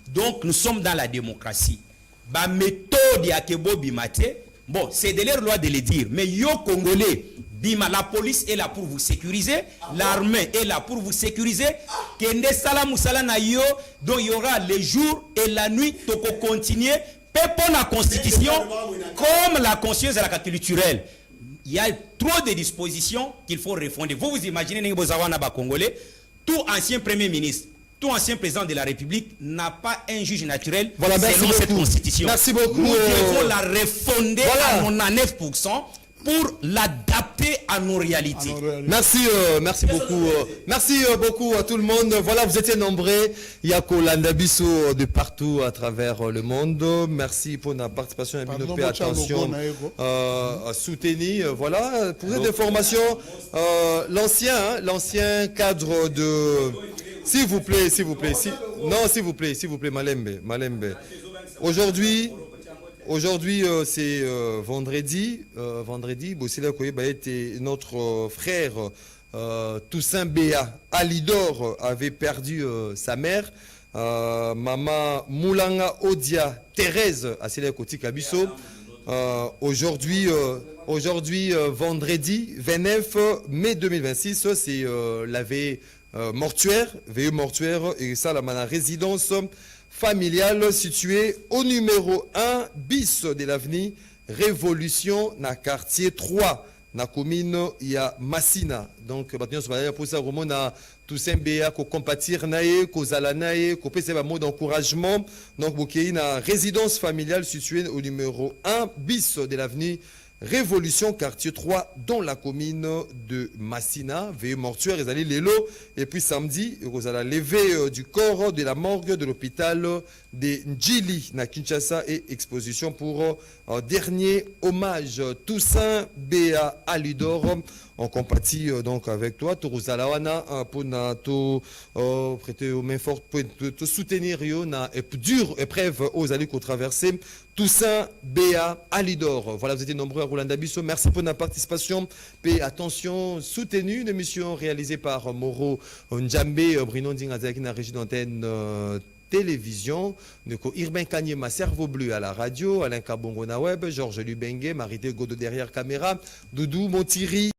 Donc nous sommes dans la démocratie. Ba méthode ya kebo bimate, bon, c'est de leur loi de le dire, mais yo Congolais, bima, la police est là pour vous sécuriser, l'armée est là pour vous sécuriser. Kende sala musala na yo, donc il y aura les jours et la nuit, toko continuer, pour la constitution, comme la conscience de la culturelle. Il y a trop de dispositions qu'il faut refonder. Vous vous imaginez, Nengozawana ba Congolais, tout ancien premier ministre, tout ancien président de la République n'a pas un juge naturel selon cette constitution. Merci beaucoup. Nous devons la refonder à 99% pour l'adapter à nos réalités. Merci beaucoup. Merci beaucoup à tout le monde. Voilà, vous étiez nombreux. Il y a Kolandabiso de partout à travers le monde. Merci pour la participation et une attention soutenue. Voilà, pour cette information, l'ancien cadre de... S'il vous plaît. Non, s'il vous plaît, Malembe. Aujourd'hui, c'est vendredi. Bossila Koyeba était notre frère Toussaint Béa Alidor avait perdu sa mère. Maman Moulanga Odia Thérèse Asile Koti Kabiso. Aujourd'hui, vendredi 29 mai 2026, c'est la veille mortuaire et ça, la résidence familiale située au numéro 1 bis de l'avenue Révolution, na quartier 3, na commune ya Massina. Donc, pour ça, on a Toussaint Béa ko compatir nae, ko zala nae, ko pese ba mot d'encouragement. Donc, bokei na résidence familiale située au numéro 1 bis de l'avenue Révolution, quartier 3, dans la commune de Massina, veillée mortuaire, ils allaient les lots. Et puis samedi, ils allaient lever du corps de la morgue de l'hôpital de Ndjili, na Kinshasa, et exposition pour dernier hommage. Toussaint Béa Alidor, on compatit donc avec toi. Toruzalawana pour prêter aux mains fortes pour te soutenir na dure épreuve aux allées qu'on traversait. Toussaint, Béa, Alidor. Voilà, vous étiez nombreux à Rolanda Bisso. Merci pour la participation. Paix, attention, soutenue. Une émission réalisée par Moro Njambe, Bruno Ndingazaki, la régie d'antenne télévision. Irben Kanyema, Cerveau Bleu à la radio, Alain Kabongo na web, Georges Lubengue, Marité Godo derrière caméra, Doudou Montiri.